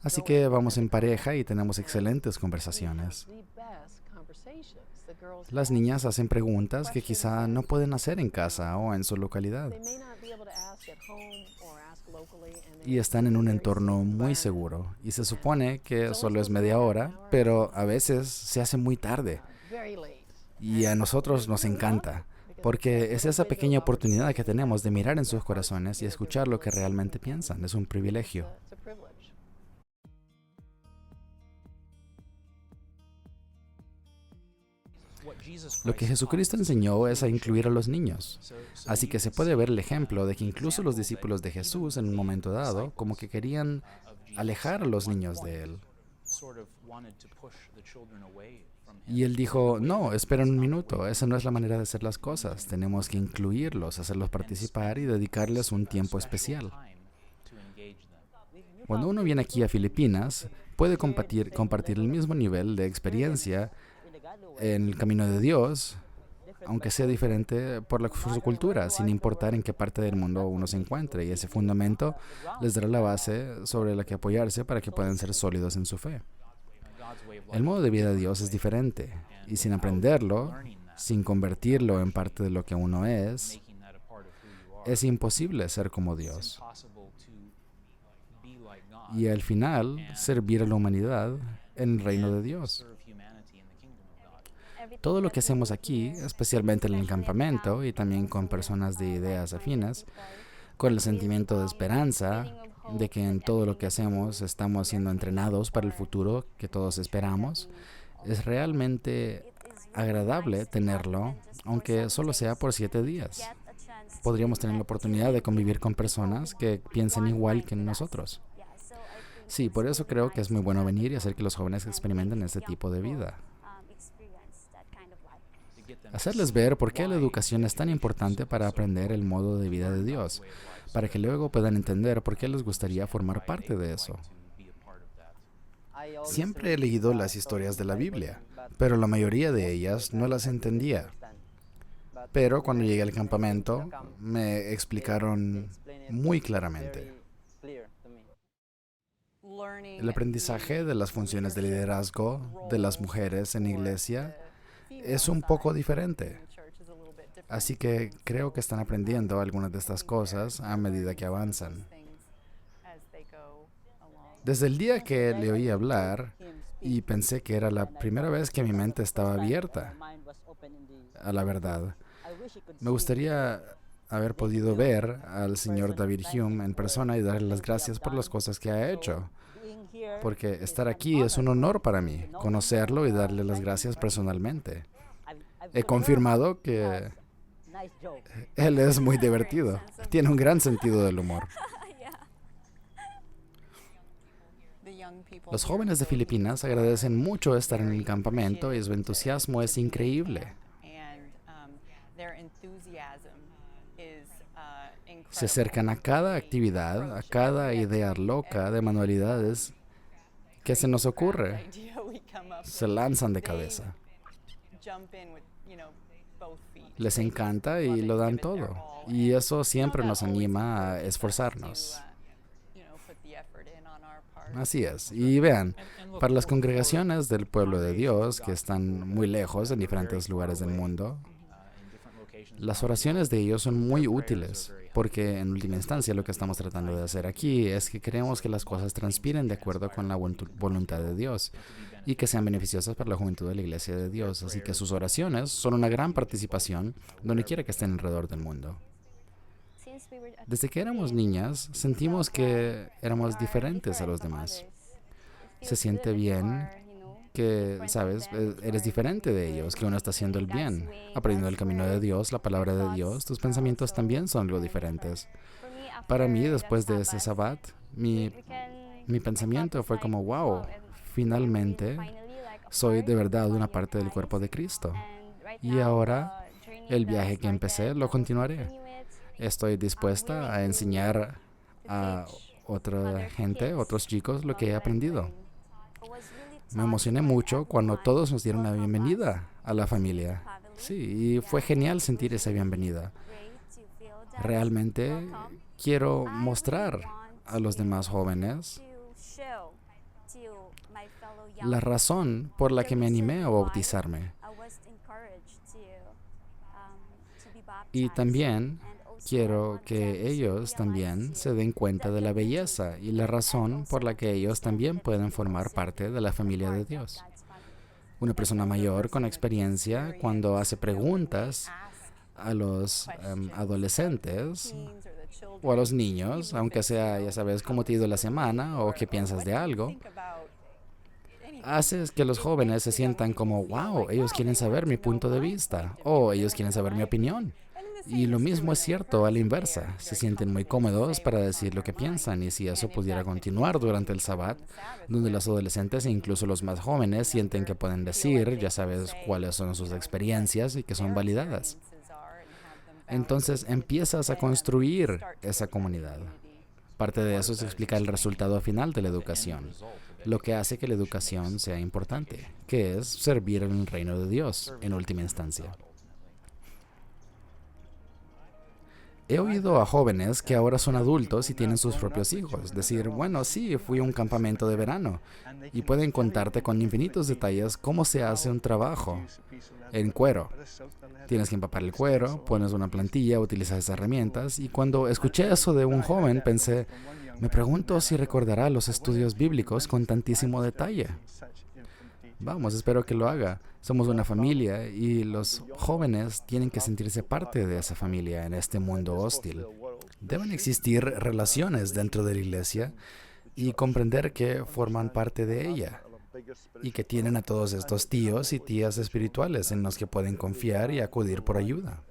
Así que vamos en pareja y tenemos excelentes conversaciones. Las niñas hacen preguntas que quizá no pueden hacer en casa o en su localidad. Y están en un entorno muy seguro. Y se supone que solo es media hora, pero a veces se hace muy tarde. Y a nosotros nos encanta, porque es esa pequeña oportunidad que tenemos de mirar en sus corazones y escuchar lo que realmente piensan. Es un privilegio. Lo que Jesucristo enseñó es a incluir a los niños. Así que se puede ver el ejemplo de que incluso los discípulos de Jesús en un momento dado como que querían alejar a los niños de él. Y él dijo, no, esperen un minuto, esa no es la manera de hacer las cosas. Tenemos que incluirlos, hacerlos participar y dedicarles un tiempo especial. Cuando uno viene aquí a Filipinas, puede compartir el mismo nivel de experiencia en el camino de Dios, aunque sea diferente por su cultura, sin importar en qué parte del mundo uno se encuentre. Y ese fundamento les dará la base sobre la que apoyarse para que puedan ser sólidos en su fe. El modo de vida de Dios es diferente, y sin aprenderlo, sin convertirlo en parte de lo que uno es imposible ser como Dios. Y al final, servir a la humanidad en el reino de Dios. Todo lo que hacemos aquí, especialmente en el campamento y también con personas de ideas afines, con el sentimiento de esperanza, de que en todo lo que hacemos estamos siendo entrenados para el futuro que todos esperamos, es realmente agradable tenerlo, aunque solo sea por 7 días. Podríamos tener la oportunidad de convivir con personas que piensen igual que nosotros. Sí, por eso creo que es muy bueno venir y hacer que los jóvenes experimenten este tipo de vida. Hacerles ver por qué la educación es tan importante para aprender el modo de vida de Dios, para que luego puedan entender por qué les gustaría formar parte de eso. Siempre he leído las historias de la Biblia, pero la mayoría de ellas no las entendía. Pero cuando llegué al campamento, me explicaron muy claramente. El aprendizaje de las funciones de liderazgo de las mujeres en iglesia es un poco diferente. Así que creo que están aprendiendo algunas de estas cosas a medida que avanzan. Desde el día que le oí hablar y pensé que era la primera vez que mi mente estaba abierta a la verdad. Me gustaría haber podido ver al señor David Hume en persona y darle las gracias por las cosas que ha hecho. Porque estar aquí es un honor para mí, conocerlo y darle las gracias personalmente. He confirmado que él es muy divertido, tiene un gran sentido del humor. Los jóvenes de Filipinas agradecen mucho estar en el campamento y su entusiasmo es increíble. Se acercan a cada actividad, a cada idea loca de manualidades ¿Qué se nos ocurre? Se lanzan de cabeza. Les encanta y lo dan todo. Y eso siempre nos anima a esforzarnos. Así es. Y vean, para las congregaciones del pueblo de Dios que están muy lejos en diferentes lugares del mundo, las oraciones de ellos son muy útiles, porque en última instancia lo que estamos tratando de hacer aquí es que queremos que las cosas transpiren de acuerdo con la voluntad de Dios y que sean beneficiosas para la juventud de la Iglesia de Dios. Así que sus oraciones son una gran participación donde quiera que estén alrededor del mundo. Desde que éramos niñas, sentimos que éramos diferentes a los demás. Se siente bien que, sabes, eres diferente de ellos, que uno está haciendo el bien, aprendiendo el camino de Dios, la palabra de Dios. Tus pensamientos también son algo diferentes. Para mí, después de ese Sabbat, mi pensamiento fue como, wow, finalmente soy de verdad una parte del cuerpo de Cristo. Y ahora, el viaje que empecé lo continuaré. Estoy dispuesta a enseñar a otra gente, otros chicos, lo que he aprendido. Me emocioné mucho cuando todos nos dieron la bienvenida a la familia. Sí, y fue genial sentir esa bienvenida. Realmente quiero mostrar a los demás jóvenes la razón por la que me animé a bautizarme. Y también quiero que ellos también se den cuenta de la belleza y la razón por la que ellos también pueden formar parte de la familia de Dios. Una persona mayor con experiencia, cuando hace preguntas a los adolescentes o a los niños, aunque sea, ya sabes, cómo te ha ido la semana o qué piensas de algo, haces que los jóvenes se sientan como, wow, ellos quieren saber mi punto de vista o ellos quieren saber mi opinión. Y lo mismo es cierto a la inversa. Se sienten muy cómodos para decir lo que piensan, y si eso pudiera continuar durante el Sabbat, donde los adolescentes e incluso los más jóvenes sienten que pueden decir, ya sabes, cuáles son sus experiencias y que son validadas. Entonces empiezas a construir esa comunidad. Parte de eso es explicar el resultado final de la educación, lo que hace que la educación sea importante, que es servir en el reino de Dios en última instancia. He oído a jóvenes que ahora son adultos y tienen sus propios hijos decir, bueno, sí, fui a un campamento de verano, y pueden contarte con infinitos detalles cómo se hace un trabajo en cuero. Tienes que empapar el cuero, pones una plantilla, utilizas herramientas, y cuando escuché eso de un joven pensé, me pregunto si recordará los estudios bíblicos con tantísimo detalle. Vamos, espero que lo haga. Somos una familia y los jóvenes tienen que sentirse parte de esa familia en este mundo hostil. Deben existir relaciones dentro de la iglesia y comprender que forman parte de ella y que tienen a todos estos tíos y tías espirituales en los que pueden confiar y acudir por ayuda.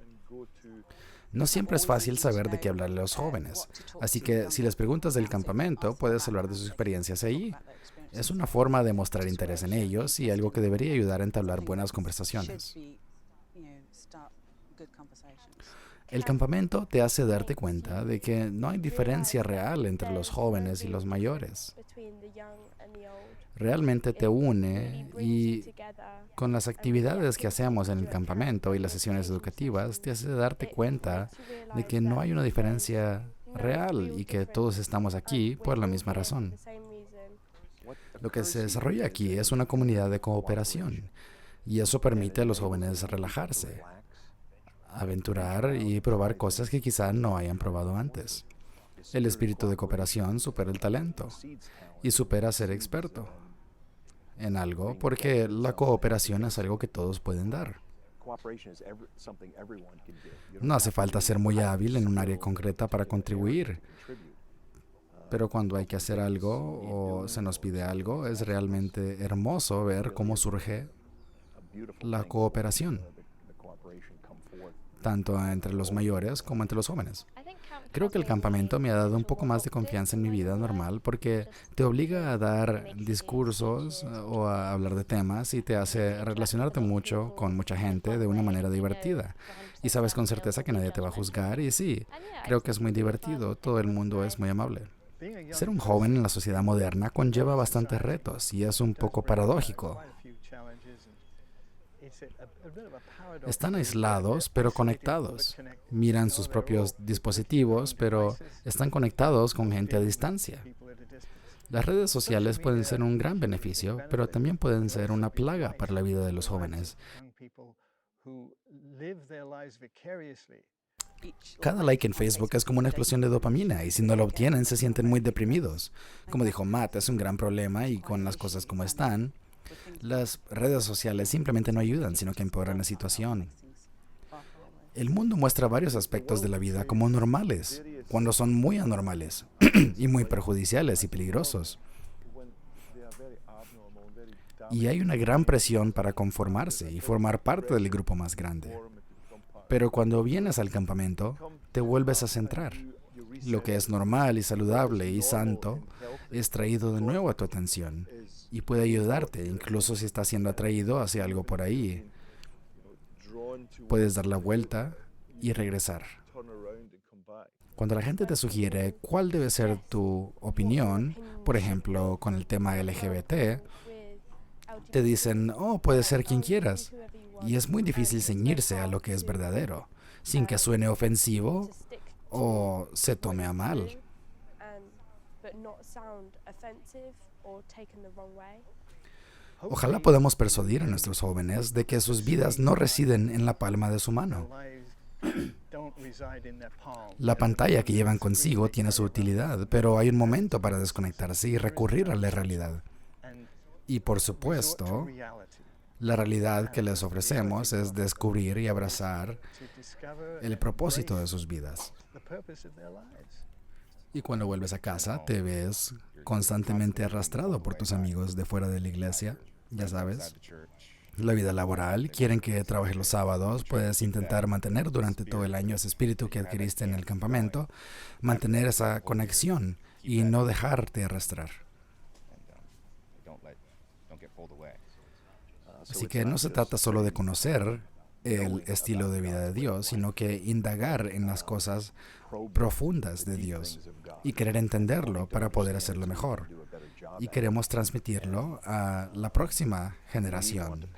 No siempre es fácil saber de qué hablarle a los jóvenes, así que si les preguntas del campamento, puedes hablar de sus experiencias allí. Es una forma de mostrar interés en ellos y algo que debería ayudar a entablar buenas conversaciones. El campamento te hace darte cuenta de que no hay diferencia real entre los jóvenes y los mayores. Realmente te une, y con las actividades que hacemos en el campamento y las sesiones educativas te hace darte cuenta de que no hay una diferencia real y que todos estamos aquí por la misma razón. Lo que se desarrolla aquí es una comunidad de cooperación, y eso permite a los jóvenes relajarse, aventurar y probar cosas que quizá no hayan probado antes. El espíritu de cooperación supera el talento y supera ser experto en algo, porque la cooperación es algo que todos pueden dar. No hace falta ser muy hábil en un área concreta para contribuir. Pero cuando hay que hacer algo o se nos pide algo, es realmente hermoso ver cómo surge la cooperación, tanto entre los mayores como entre los jóvenes. Creo que el campamento me ha dado un poco más de confianza en mi vida normal, porque te obliga a dar discursos o a hablar de temas y te hace relacionarte mucho con mucha gente de una manera divertida. Y sabes con certeza que nadie te va a juzgar, y sí, creo que es muy divertido, todo el mundo es muy amable. Ser un joven en la sociedad moderna conlleva bastantes retos y es un poco paradójico. Están aislados, pero conectados. Miran sus propios dispositivos, pero están conectados con gente a distancia. Las redes sociales pueden ser un gran beneficio, pero también pueden ser una plaga para la vida de los jóvenes. Cada like en Facebook es como una explosión de dopamina y si no lo obtienen se sienten muy deprimidos. Como dijo Matt, es un gran problema y con las cosas como están, las redes sociales simplemente no ayudan, sino que empeoran la situación. El mundo muestra varios aspectos de la vida como normales, cuando son muy anormales y muy perjudiciales y peligrosos. Y hay una gran presión para conformarse y formar parte del grupo más grande. Pero cuando vienes al campamento, te vuelves a centrar. Lo que es normal y saludable y santo es traído de nuevo a tu atención y puede ayudarte, incluso si estás siendo atraído hacia algo por ahí. Puedes dar la vuelta y regresar. Cuando la gente te sugiere cuál debe ser tu opinión, por ejemplo, con el tema LGBT, te dicen, oh, puede ser quien quieras. Y es muy difícil ceñirse a lo que es verdadero, sin que suene ofensivo o se tome a mal. Ojalá podamos persuadir a nuestros jóvenes de que sus vidas no residen en la palma de su mano. La pantalla que llevan consigo tiene su utilidad, pero hay un momento para desconectarse y recurrir a la realidad. Y por supuesto, la realidad que les ofrecemos es descubrir y abrazar el propósito de sus vidas. Y cuando vuelves a casa, te ves constantemente arrastrado por tus amigos de fuera de la iglesia, ya sabes. La vida laboral, quieren que trabajes los sábados, puedes intentar mantener durante todo el año ese espíritu que adquiriste en el campamento, mantener esa conexión y no dejarte arrastrar. Así que no se trata solo de conocer el estilo de vida de Dios, sino que indagar en las cosas profundas de Dios y querer entenderlo para poder hacerlo mejor. Y queremos transmitirlo a la próxima generación.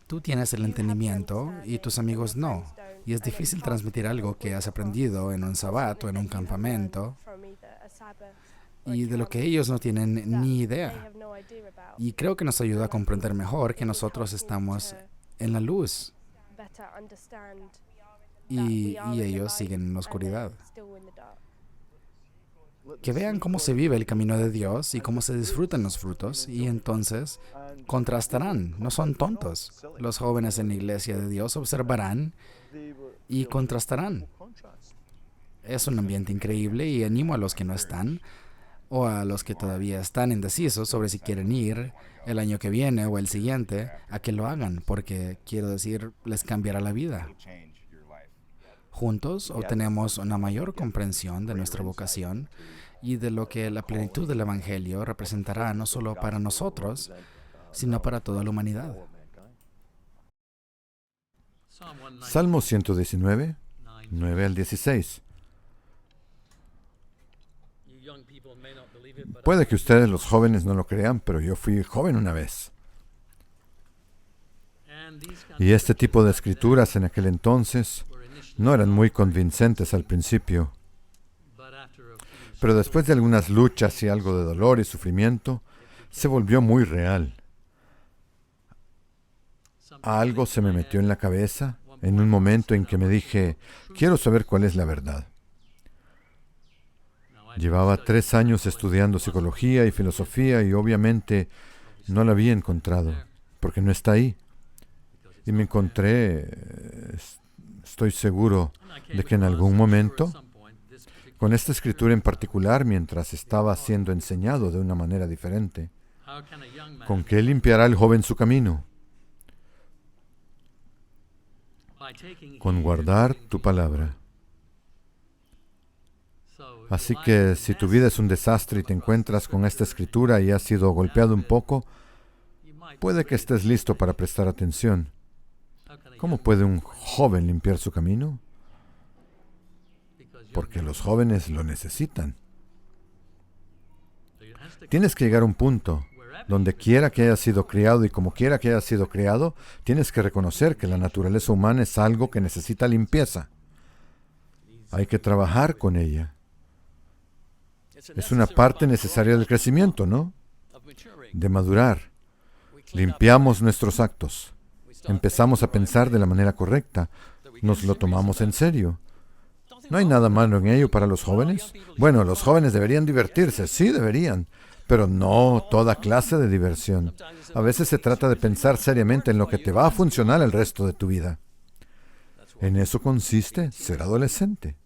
Tú tienes el entendimiento y tus amigos no. Y es difícil transmitir algo que has aprendido en un sabbat o en un campamento y de lo que ellos no tienen ni idea. Y creo que nos ayuda a comprender mejor que nosotros estamos en la luz y ellos siguen en la oscuridad. Que vean cómo se vive el camino de Dios y cómo se disfrutan los frutos y entonces contrastarán, no son tontos. Los jóvenes en la iglesia de Dios observarán y contrastarán. Es un ambiente increíble y animo a los que no están o a los que todavía están indecisos sobre si quieren ir el año que viene o el siguiente, a que lo hagan, porque, quiero decir, les cambiará la vida. Juntos obtenemos una mayor comprensión de nuestra vocación y de lo que la plenitud del Evangelio representará no solo para nosotros, sino para toda la humanidad. Salmo 119, 9 al 16. Puede que ustedes los jóvenes no lo crean, pero yo fui joven una vez. Y este tipo de escrituras en aquel entonces no eran muy convincentes al principio. Pero después de algunas luchas y algo de dolor y sufrimiento, se volvió muy real. Algo se me metió en la cabeza en un momento en que me dije, quiero saber cuál es la verdad. Llevaba 3 años estudiando psicología y filosofía y obviamente no la había encontrado, porque no está ahí. Y me encontré, estoy seguro de que en algún momento, con esta escritura en particular, mientras estaba siendo enseñado de una manera diferente, ¿con qué limpiará el joven su camino? Con guardar tu palabra. Así que si tu vida es un desastre y te encuentras con esta escritura y has sido golpeado un poco, puede que estés listo para prestar atención. ¿Cómo puede un joven limpiar su camino? porque los jóvenes lo necesitan. Tienes que llegar a un punto donde quiera que hayas sido criado y como quiera que hayas sido criado, tienes que reconocer que la naturaleza humana es algo que necesita limpieza. Hay que trabajar con ella. Es una parte necesaria del crecimiento, ¿no? De madurar. Limpiamos nuestros actos. Empezamos a pensar de la manera correcta. Nos lo tomamos en serio. ¿No hay nada malo en ello para los jóvenes? Bueno, los jóvenes deberían divertirse, sí deberían, pero no toda clase de diversión. A veces se trata de pensar seriamente en lo que te va a funcionar el resto de tu vida. En eso consiste ser adolescente,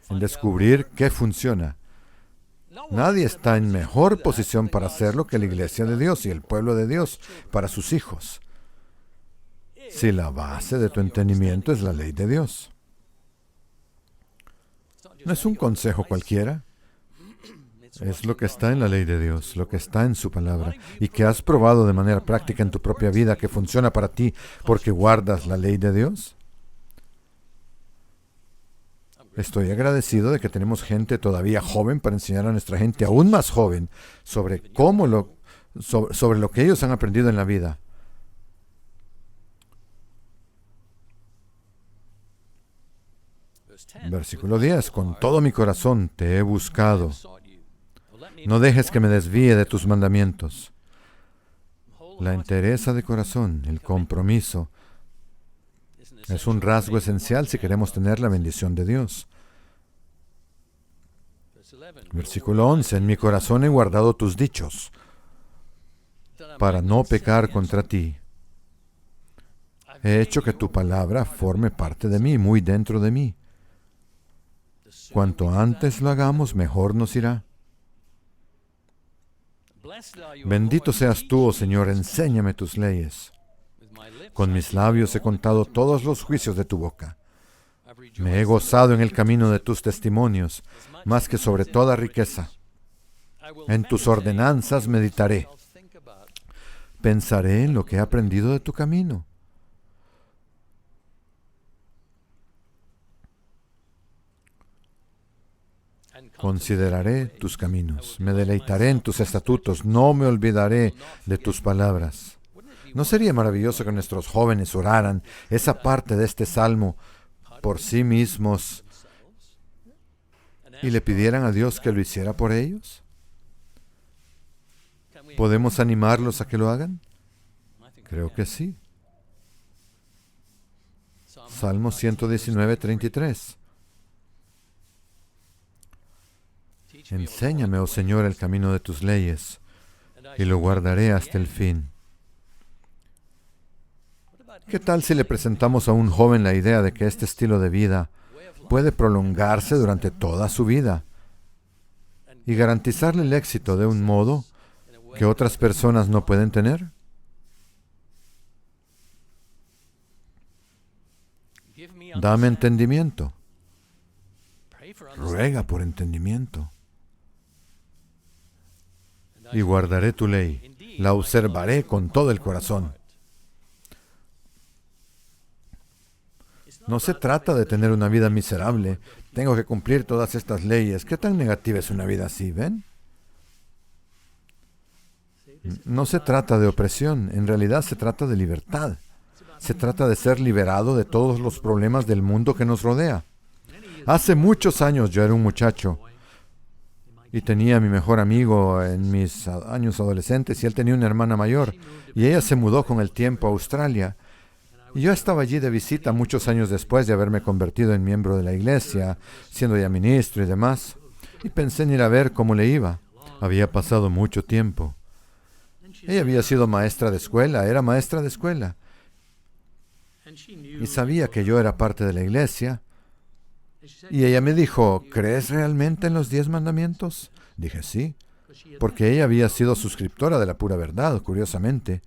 en descubrir qué funciona. Nadie está en mejor posición para hacerlo que la Iglesia de Dios y el pueblo de Dios para sus hijos. Si la base de tu entendimiento es la ley de Dios. No es un consejo cualquiera. Es lo que está en la ley de Dios, lo que está en su palabra, y que has probado de manera práctica en tu propia vida que funciona para ti porque guardas la ley de Dios. Estoy agradecido de que tenemos gente todavía joven para enseñar a nuestra gente aún más joven sobre sobre lo que ellos han aprendido en la vida. Versículo 10. Con todo mi corazón te he buscado. No dejes que me desvíe de tus mandamientos. La entereza de corazón, el compromiso, es un rasgo esencial si queremos tener la bendición de Dios. Versículo 11. En mi corazón he guardado tus dichos, para no pecar contra ti. He hecho que tu palabra forme parte de mí, muy dentro de mí. Cuanto antes lo hagamos, mejor nos irá. Bendito seas tú, oh Señor, enséñame tus leyes. Con mis labios he contado todos los juicios de tu boca. Me he gozado en el camino de tus testimonios, más que sobre toda riqueza. En tus ordenanzas meditaré. Pensaré en lo que he aprendido de tu camino. Consideraré tus caminos, me deleitaré en tus estatutos, no me olvidaré de tus palabras. ¿No sería maravilloso que nuestros jóvenes oraran esa parte de este salmo por sí mismos y le pidieran a Dios que lo hiciera por ellos? ¿Podemos animarlos a que lo hagan? Creo que sí. Salmo 119, 33. Enséñame, oh Señor, el camino de tus leyes, y lo guardaré hasta el fin. ¿Qué tal si le presentamos a un joven la idea de que este estilo de vida puede prolongarse durante toda su vida y garantizarle el éxito de un modo que otras personas no pueden tener? Dame entendimiento. Ruega por entendimiento. Y guardaré tu ley, la observaré con todo el corazón. No se trata de tener una vida miserable. Tengo que cumplir todas estas leyes. ¿Qué tan negativa es una vida así, ven? No se trata de opresión, en realidad se trata de libertad. Se trata de ser liberado de todos los problemas del mundo que nos rodea. Hace muchos años yo era un muchacho y tenía a mi mejor amigo en mis años adolescentes y él tenía una hermana mayor y ella se mudó con el tiempo a Australia. Y yo estaba allí de visita muchos años después de haberme convertido en miembro de la iglesia, siendo ya ministro y demás, y pensé en ir a ver cómo le iba. Había pasado mucho tiempo. Ella había sido maestra de escuela, era maestra de escuela, y sabía que yo era parte de la iglesia. Y ella me dijo, ¿crees realmente en los 10 mandamientos? Dije, sí, porque ella había sido suscriptora de la pura verdad, curiosamente.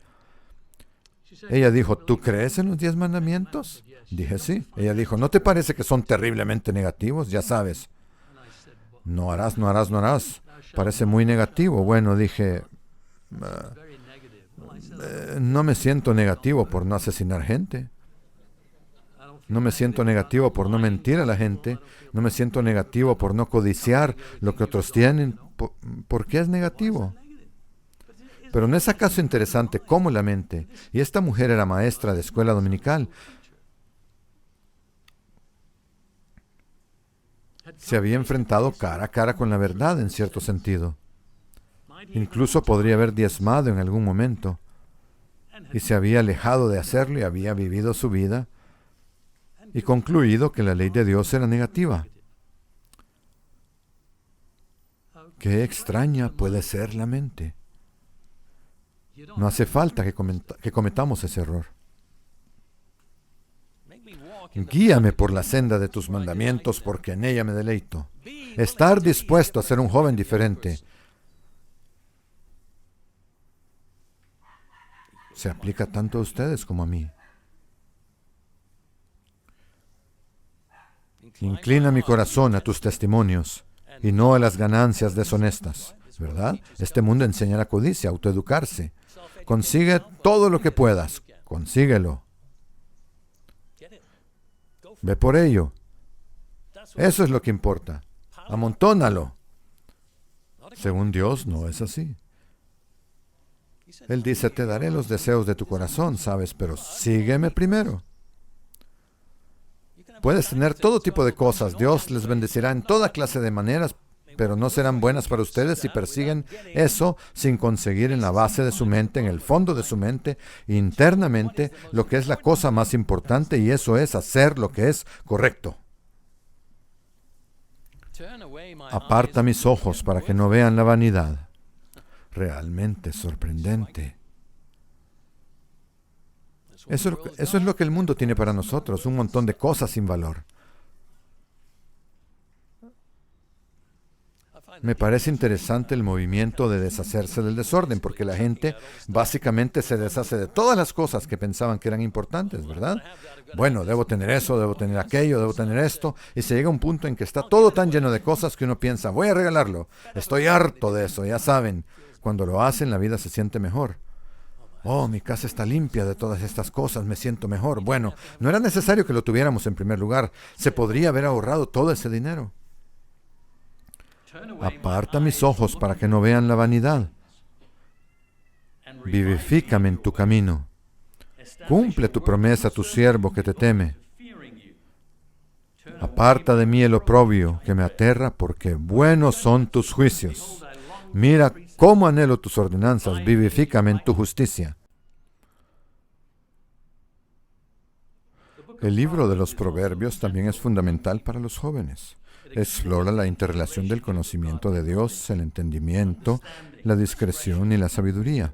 Ella dijo, ¿tú crees en los 10 mandamientos? Dije, sí. Ella dijo, ¿no te parece que son terriblemente negativos? Ya sabes, no harás, no harás, no harás. Parece muy negativo. Bueno, dije, no me siento negativo por no asesinar gente. No me siento negativo por no mentir a la gente. No me siento negativo por no codiciar lo que otros tienen. ¿Por qué es negativo? Pero ¿no es acaso interesante cómo la mente? Y esta mujer era maestra de escuela dominical. Se había enfrentado cara a cara con la verdad en cierto sentido. Incluso podría haber diezmado en algún momento. Y se había alejado de hacerlo y había vivido su vida y concluido que la ley de Dios era negativa. Qué extraña puede ser la mente. No hace falta que cometamos ese error. Guíame por la senda de tus mandamientos, porque en ella me deleito. Estar dispuesto a ser un joven diferente se aplica tanto a ustedes como a mí. Inclina mi corazón a tus testimonios y no a las ganancias deshonestas, ¿verdad? Este mundo enseña la codicia, autoeducarse. Consigue todo lo que puedas, consíguelo. Ve por ello. Eso es lo que importa. Amontónalo. Según Dios, no es así. Él dice, te daré los deseos de tu corazón, ¿sabes? Pero sígueme primero. Puedes tener todo tipo de cosas. Dios les bendecirá en toda clase de maneras, pero no serán buenas para ustedes si persiguen eso sin conseguir en la base de su mente, en el fondo de su mente, internamente, lo que es la cosa más importante, y eso es hacer lo que es correcto. Aparta mis ojos para que no vean la vanidad. Realmente sorprendente. Eso es lo que el mundo tiene para nosotros, un montón de cosas sin valor. Me parece interesante el movimiento de deshacerse del desorden, porque la gente básicamente se deshace de todas las cosas que pensaban que eran importantes, ¿verdad? Bueno, debo tener eso, debo tener aquello, debo tener esto, y se llega a un punto en que está todo tan lleno de cosas que uno piensa, voy a regalarlo, estoy harto de eso, ya saben. Cuando lo hacen, la vida se siente mejor. Oh, mi casa está limpia de todas estas cosas, me siento mejor. Bueno, no era necesario que lo tuviéramos en primer lugar. Se podría haber ahorrado todo ese dinero. Aparta mis ojos para que no vean la vanidad. Vivifícame en tu camino. Cumple tu promesa a tu siervo que te teme. Aparta de mí el oprobio que me aterra, porque buenos son tus juicios. Mira cómo anhelo tus ordenanzas, vivifícame en tu justicia. El libro de los Proverbios también es fundamental para los jóvenes. Explora la interrelación del conocimiento de Dios, el entendimiento, la discreción y la sabiduría.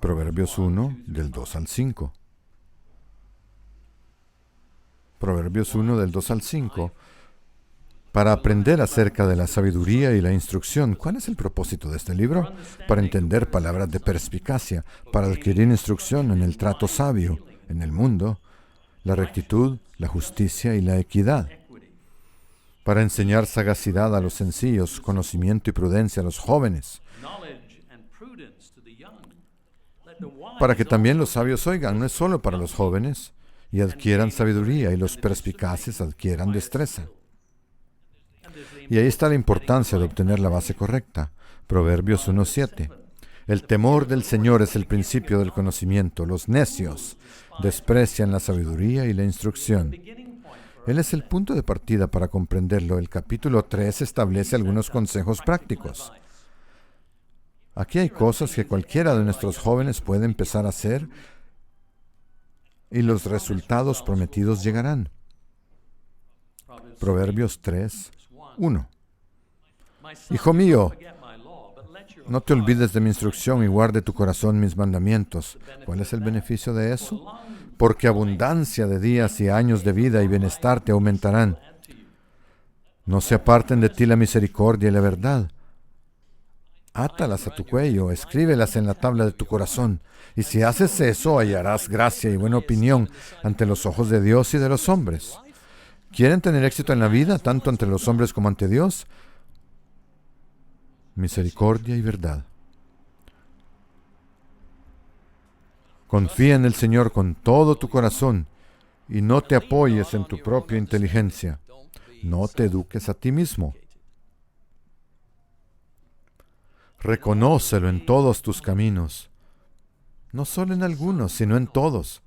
Proverbios 1, del 2 al 5. Proverbios 1, del 2 al 5. Para aprender acerca de la sabiduría y la instrucción. ¿Cuál es el propósito de este libro? Para entender palabras de perspicacia, para adquirir instrucción en el trato sabio, en el mundo, la rectitud, la justicia y la equidad. Para enseñar sagacidad a los sencillos, conocimiento y prudencia a los jóvenes. Para que también los sabios oigan, no es solo para los jóvenes, y adquieran sabiduría, y los perspicaces adquieran destreza. Y ahí está la importancia de obtener la base correcta. Proverbios 1:7. El temor del Señor es el principio del conocimiento. Los necios desprecian la sabiduría y la instrucción. Él es el punto de partida para comprenderlo. El capítulo 3 establece algunos consejos prácticos. Aquí hay cosas que cualquiera de nuestros jóvenes puede empezar a hacer y los resultados prometidos llegarán. Proverbios 3:1. Hijo mío, no te olvides de mi instrucción y guarde tu corazón mis mandamientos. ¿Cuál es el beneficio de eso? Porque abundancia de días y años de vida y bienestar te aumentarán. No se aparten de ti la misericordia y la verdad. Átalas a tu cuello, escríbelas en la tabla de tu corazón. Y si haces eso, hallarás gracia y buena opinión ante los ojos de Dios y de los hombres. ¿Quieren tener éxito en la vida, tanto ante los hombres como ante Dios? Misericordia y verdad. Confía en el Señor con todo tu corazón y no te apoyes en tu propia inteligencia. No te eduques a ti mismo. Reconócelo en todos tus caminos. No solo en algunos, sino en todos.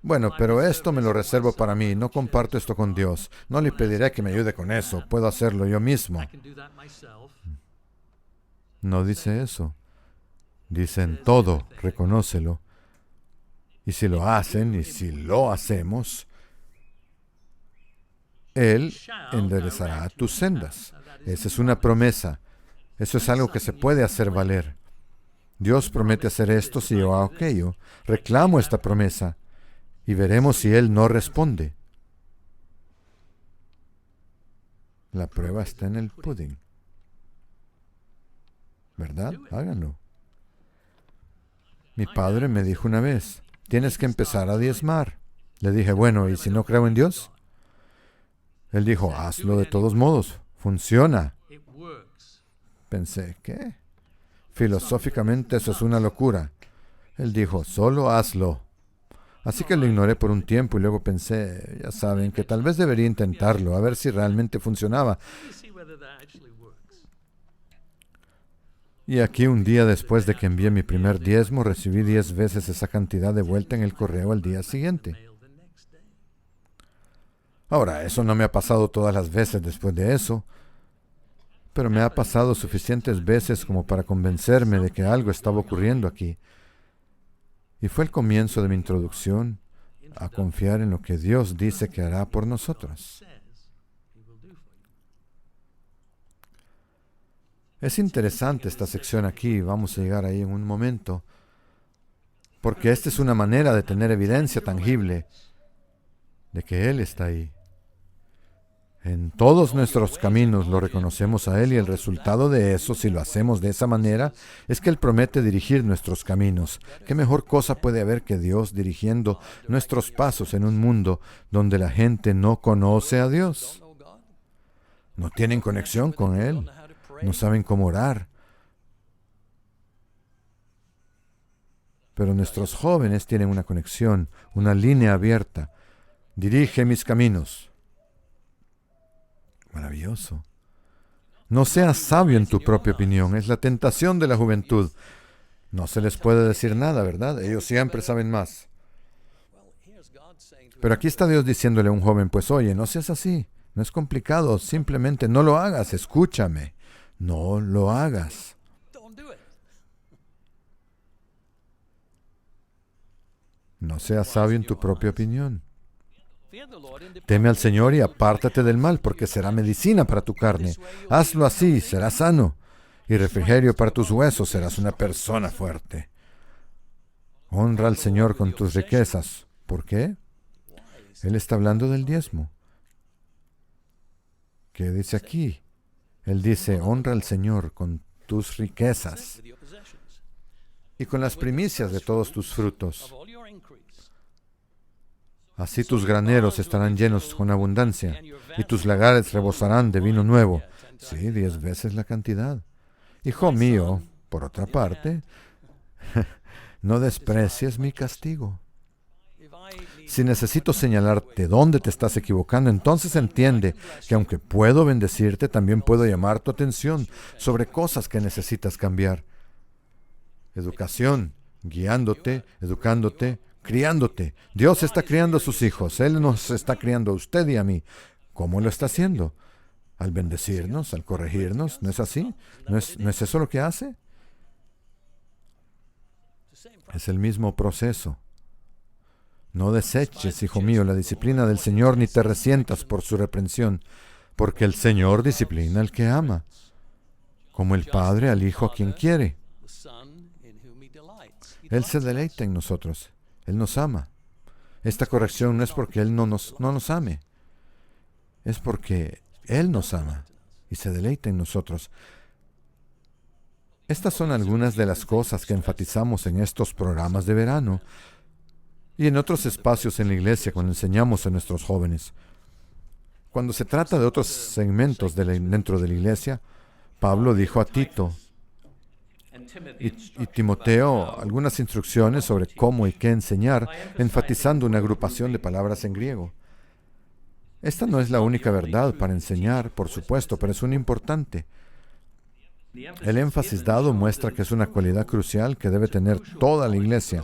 Bueno, pero esto me lo reservo para mí. No comparto esto con Dios. No le pediré que me ayude con eso. Puedo hacerlo yo mismo. No dice eso. Dice en todo, reconócelo. Y si lo hacen, y si lo hacemos, Él enderezará tus sendas. Esa es una promesa. Eso es algo que se puede hacer valer. Dios promete hacer esto si yo hago aquello. Reclamo esta promesa y veremos si Él no responde. La prueba está en el pudding. ¿Verdad? Háganlo. Mi padre me dijo una vez, tienes que empezar a diezmar. Le dije, bueno, ¿y si no creo en Dios? Él dijo, hazlo de todos modos. Funciona. Pensé, ¿qué? Filosóficamente eso es una locura. Él dijo, solo hazlo. Así que lo ignoré por un tiempo y luego pensé, ya saben, que tal vez debería intentarlo, a ver si realmente funcionaba. Y aquí un día después de que envié mi primer diezmo, recibí 10 veces esa cantidad de vuelta en el correo al día siguiente. Ahora, eso no me ha pasado todas las veces después de eso, pero me ha pasado suficientes veces como para convencerme de que algo estaba ocurriendo aquí. Y fue el comienzo de mi introducción a confiar en lo que Dios dice que hará por nosotros. Es interesante esta sección aquí, vamos a llegar ahí en un momento, porque esta es una manera de tener evidencia tangible de que Él está ahí. En todos nuestros caminos lo reconocemos a Él y el resultado de eso, si lo hacemos de esa manera, es que Él promete dirigir nuestros caminos. ¿Qué mejor cosa puede haber que Dios dirigiendo nuestros pasos en un mundo donde la gente no conoce a Dios? No tienen conexión con Él, no saben cómo orar. Pero nuestros jóvenes tienen una conexión, una línea abierta. Dirige mis caminos. Maravilloso. No seas sabio en tu propia opinión. Es la tentación de la juventud. No se les puede decir nada, ¿verdad? Ellos siempre saben más. Pero aquí está Dios diciéndole a un joven, pues oye, no seas así. No es complicado. Simplemente no lo hagas. Escúchame. No lo hagas. No seas sabio en tu propia opinión. Teme al Señor y apártate del mal, porque será medicina para tu carne. Hazlo así, serás sano. Y refrigerio para tus huesos, serás una persona fuerte. Honra al Señor con tus riquezas. ¿Por qué? Él está hablando del diezmo. ¿Qué dice aquí? Él dice, honra al Señor con tus riquezas y con las primicias de todos tus frutos. Así tus graneros estarán llenos con abundancia, y tus lagares rebosarán de vino nuevo. Sí, 10 veces la cantidad. Hijo mío, por otra parte, no desprecies mi castigo. Si necesito señalarte dónde te estás equivocando, entonces entiende que aunque puedo bendecirte, también puedo llamar tu atención sobre cosas que necesitas cambiar. Educación, guiándote, educándote, criándote. Dios está criando a sus hijos. Él nos está criando a usted y a mí. ¿Cómo lo está haciendo? Al bendecirnos, al corregirnos. ¿No es así? ¿No es eso lo que hace? Es el mismo proceso. No deseches, hijo mío, la disciplina del Señor, ni te resientas por su reprensión, porque el Señor disciplina al que ama, como el Padre al Hijo a quien quiere. Él se deleita en nosotros. Él nos ama. Esta corrección no es porque Él no nos ame. Es porque Él nos ama y se deleita en nosotros. Estas son algunas de las cosas que enfatizamos en estos programas de verano y en otros espacios en la iglesia cuando enseñamos a nuestros jóvenes. Cuando se trata de otros segmentos dentro de la iglesia, Pablo dijo a Tito, y Timoteo algunas instrucciones sobre cómo y qué enseñar, enfatizando una agrupación de palabras en griego. Esta no es la única verdad para enseñar, por supuesto, pero es una importante. El énfasis dado muestra que es una cualidad crucial que debe tener toda la iglesia.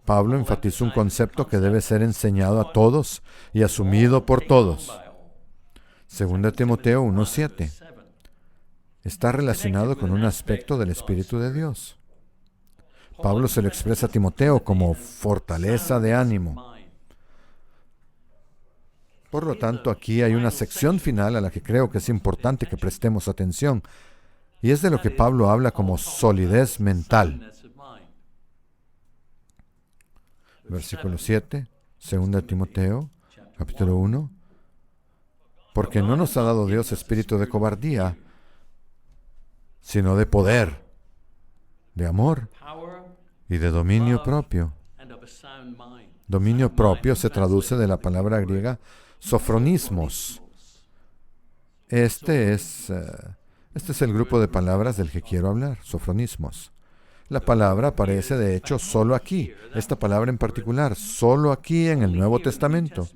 Pablo enfatizó un concepto que debe ser enseñado a todos y asumido por todos. 2 Timoteo 1:7. Está relacionado con un aspecto del Espíritu de Dios. Pablo se lo expresa a Timoteo como fortaleza de ánimo. Por lo tanto, aquí hay una sección final a la que creo que es importante que prestemos atención, y es de lo que Pablo habla como solidez mental. Versículo 7, 2 Timoteo, capítulo 1. Porque no nos ha dado Dios espíritu de cobardía, sino de poder, de amor y de dominio propio. Dominio propio se traduce de la palabra griega sofronismos. Este es el grupo de palabras del que quiero hablar, sofronismos. La palabra aparece, de hecho, solo aquí. Esta palabra en particular, solo aquí en el Nuevo Testamento.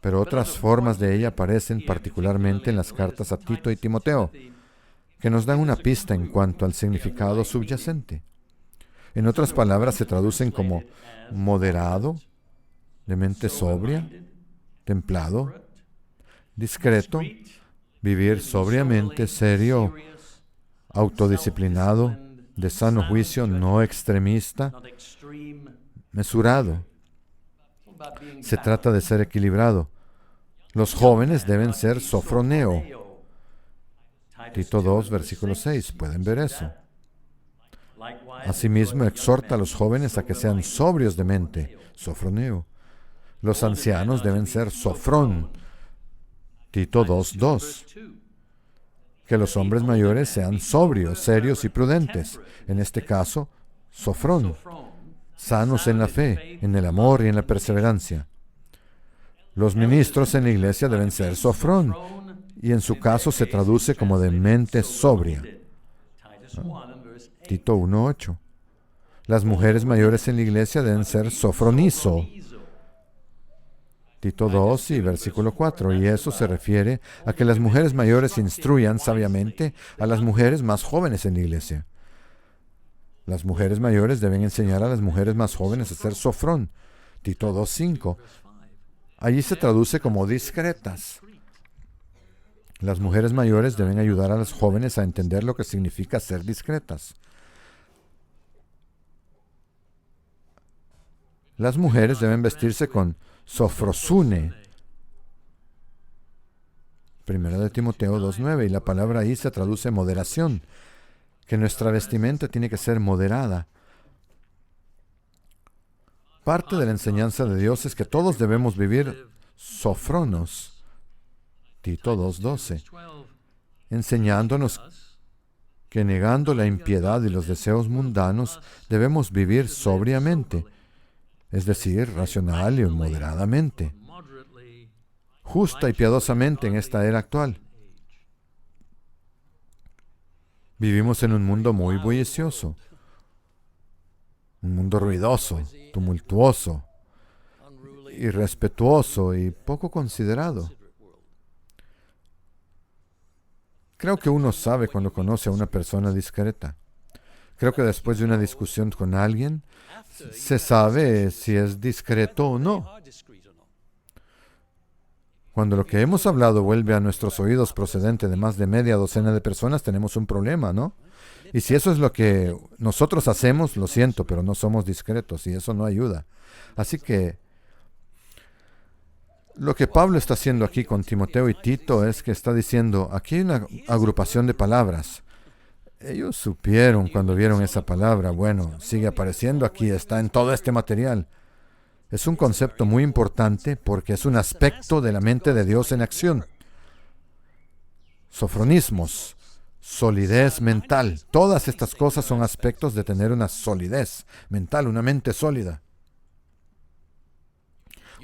Pero otras formas de ella aparecen particularmente en las cartas a Tito y Timoteo, que nos dan una pista en cuanto al significado subyacente. En otras palabras, se traducen como moderado, de mente sobria, templado, discreto, vivir sobriamente, serio, autodisciplinado, de sano juicio, no extremista, mesurado. Se trata de ser equilibrado. Los jóvenes deben ser sofroneo. Tito 2, versículo 6, pueden ver eso. Asimismo, exhorta a los jóvenes a que sean sobrios de mente, sofroneo. Los ancianos deben ser sofrón, Tito 2:2. Que los hombres mayores sean sobrios, serios y prudentes, en este caso, sofrón, sanos en la fe, en el amor y en la perseverancia. Los ministros en la iglesia deben ser sofrón, y en su caso se traduce como de mente sobria. Tito 1:8. Las mujeres mayores en la iglesia deben ser sofronizo. Tito 2 y versículo 4. Y eso se refiere a que las mujeres mayores instruyan sabiamente a las mujeres más jóvenes en la iglesia. Las mujeres mayores deben enseñar a las mujeres más jóvenes a ser sofrón. Tito 2:5. Allí se traduce como discretas. Las mujeres mayores deben ayudar a las jóvenes a entender lo que significa ser discretas. Las mujeres deben vestirse con sofrosune. 1 Timoteo 2:9, y la palabra ahí se traduce moderación, que nuestra vestimenta tiene que ser moderada. Parte de la enseñanza de Dios es que todos debemos vivir sofronos. Tito 2:12, enseñándonos que negando la impiedad y los deseos mundanos, debemos vivir sobriamente, es decir, racional y moderadamente, justa y piadosamente en esta era actual. Vivimos en un mundo muy bullicioso, un mundo ruidoso, tumultuoso, irrespetuoso y poco considerado. Creo que uno sabe cuando conoce a una persona discreta. Creo que después de una discusión con alguien, se sabe si es discreto o no. Cuando lo que hemos hablado vuelve a nuestros oídos procedente de más de media docena de personas, tenemos un problema, ¿no? Y si eso es lo que nosotros hacemos, lo siento, pero no somos discretos y eso no ayuda. Así que lo que Pablo está haciendo aquí con Timoteo y Tito es que está diciendo, aquí hay una agrupación de palabras. Ellos supieron cuando vieron esa palabra, bueno, sigue apareciendo aquí, está en todo este material. Es un concepto muy importante porque es un aspecto de la mente de Dios en acción. Sofronismos, solidez mental, todas estas cosas son aspectos de tener una solidez mental, una mente sólida.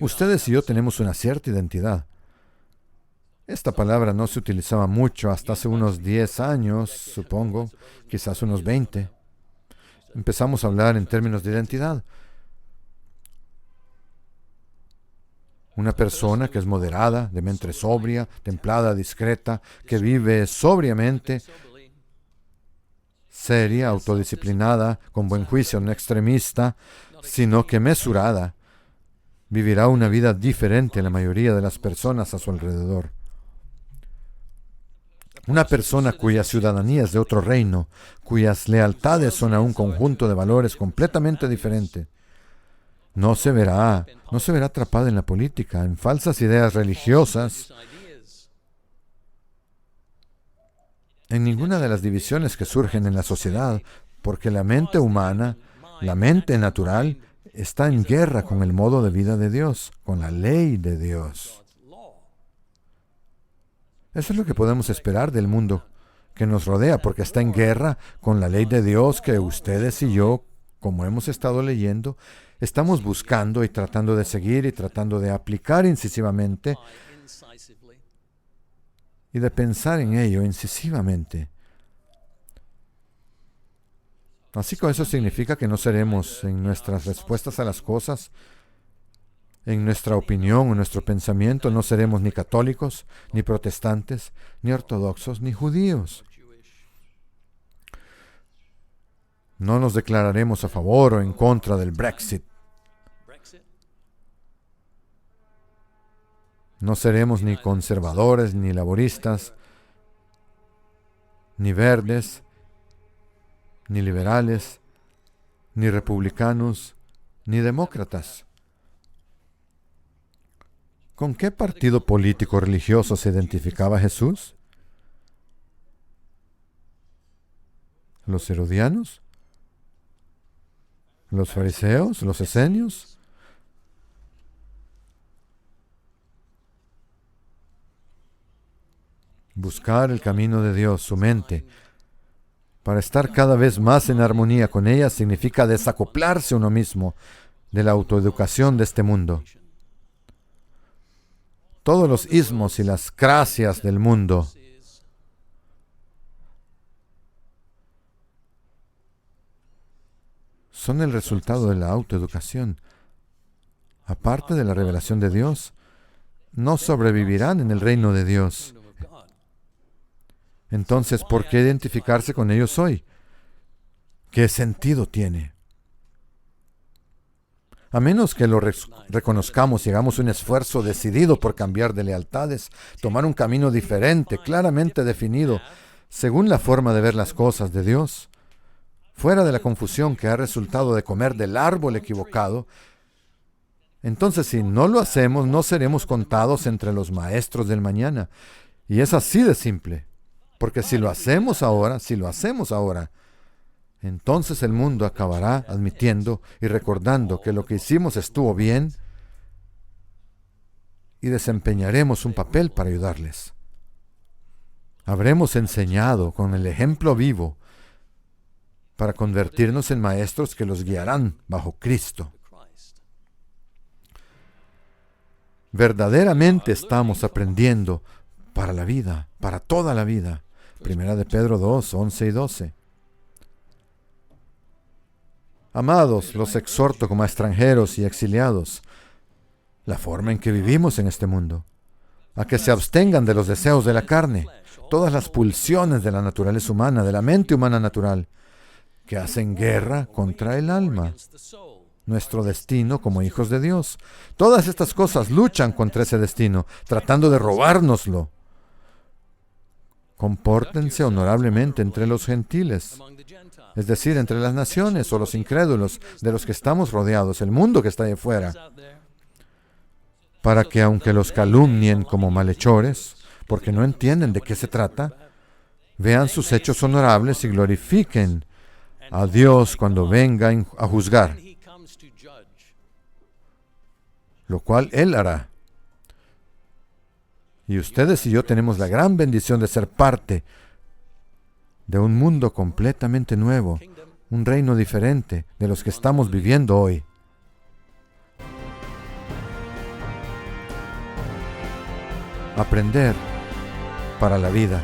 Ustedes y yo tenemos una cierta identidad. Esta palabra no se utilizaba mucho hasta hace unos 10 años, supongo, quizás unos 20. Empezamos a hablar en términos de identidad. Una persona que es moderada, de mente sobria, templada, discreta, que vive sobriamente, seria, autodisciplinada, con buen juicio, no extremista, sino que mesurada, vivirá una vida diferente a la mayoría de las personas a su alrededor. Una persona cuya ciudadanía es de otro reino, cuyas lealtades son a un conjunto de valores completamente diferente, no se verá atrapada en la política, en falsas ideas religiosas, en ninguna de las divisiones que surgen en la sociedad, porque la mente humana, la mente natural, está en guerra con el modo de vida de Dios, con la ley de Dios. Eso es lo que podemos esperar del mundo que nos rodea, porque está en guerra con la ley de Dios que ustedes y yo, como hemos estado leyendo, estamos buscando y tratando de seguir y tratando de aplicar incisivamente y de pensar en ello incisivamente. Así que eso significa que no seremos en nuestras respuestas a las cosas, en nuestra opinión, en nuestro pensamiento, no seremos ni católicos, ni protestantes, ni ortodoxos, ni judíos. No nos declararemos a favor o en contra del Brexit. No seremos ni conservadores, ni laboristas, ni verdes, ni liberales, ni republicanos, ni demócratas. ¿Con qué partido político religioso se identificaba Jesús? ¿Los herodianos? ¿Los fariseos? ¿Los esenios? Buscar el camino de Dios, su mente, para estar cada vez más en armonía con ella, significa desacoplarse uno mismo de la autoeducación de este mundo. Todos los ismos y las cracias del mundo son el resultado de la autoeducación. Aparte de la revelación de Dios, no sobrevivirán en el reino de Dios. Entonces, ¿por qué identificarse con ellos hoy? ¿Qué sentido tiene? A menos que lo reconozcamos y hagamos un esfuerzo decidido por cambiar de lealtades, tomar un camino diferente, claramente definido, según la forma de ver las cosas de Dios, fuera de la confusión que ha resultado de comer del árbol equivocado, entonces si no lo hacemos, no seremos contados entre los maestros del mañana. Y es así de simple. Porque si lo hacemos ahora, entonces el mundo acabará admitiendo y recordando que lo que hicimos estuvo bien y desempeñaremos un papel para ayudarles. Habremos enseñado con el ejemplo vivo para convertirnos en maestros que los guiarán bajo Cristo. Verdaderamente estamos aprendiendo para la vida, para toda la vida. Primera de Pedro 2, 11 y 12. Amados, los exhorto como a extranjeros y exiliados, la forma en que vivimos en este mundo, a que se abstengan de los deseos de la carne, todas las pulsiones de la naturaleza humana, de la mente humana natural, que hacen guerra contra el alma, nuestro destino como hijos de Dios. Todas estas cosas luchan contra ese destino, tratando de robárnoslo. Compórtense honorablemente entre los gentiles, es decir, entre las naciones o los incrédulos de los que estamos rodeados, el mundo que está ahí afuera, para que aunque los calumnien como malhechores, porque no entienden de qué se trata, vean sus hechos honorables y glorifiquen a Dios cuando venga a juzgar, lo cual Él hará. Y ustedes y yo tenemos la gran bendición de ser parte de un mundo completamente nuevo, un reino diferente de los que estamos viviendo hoy. Aprender para la vida.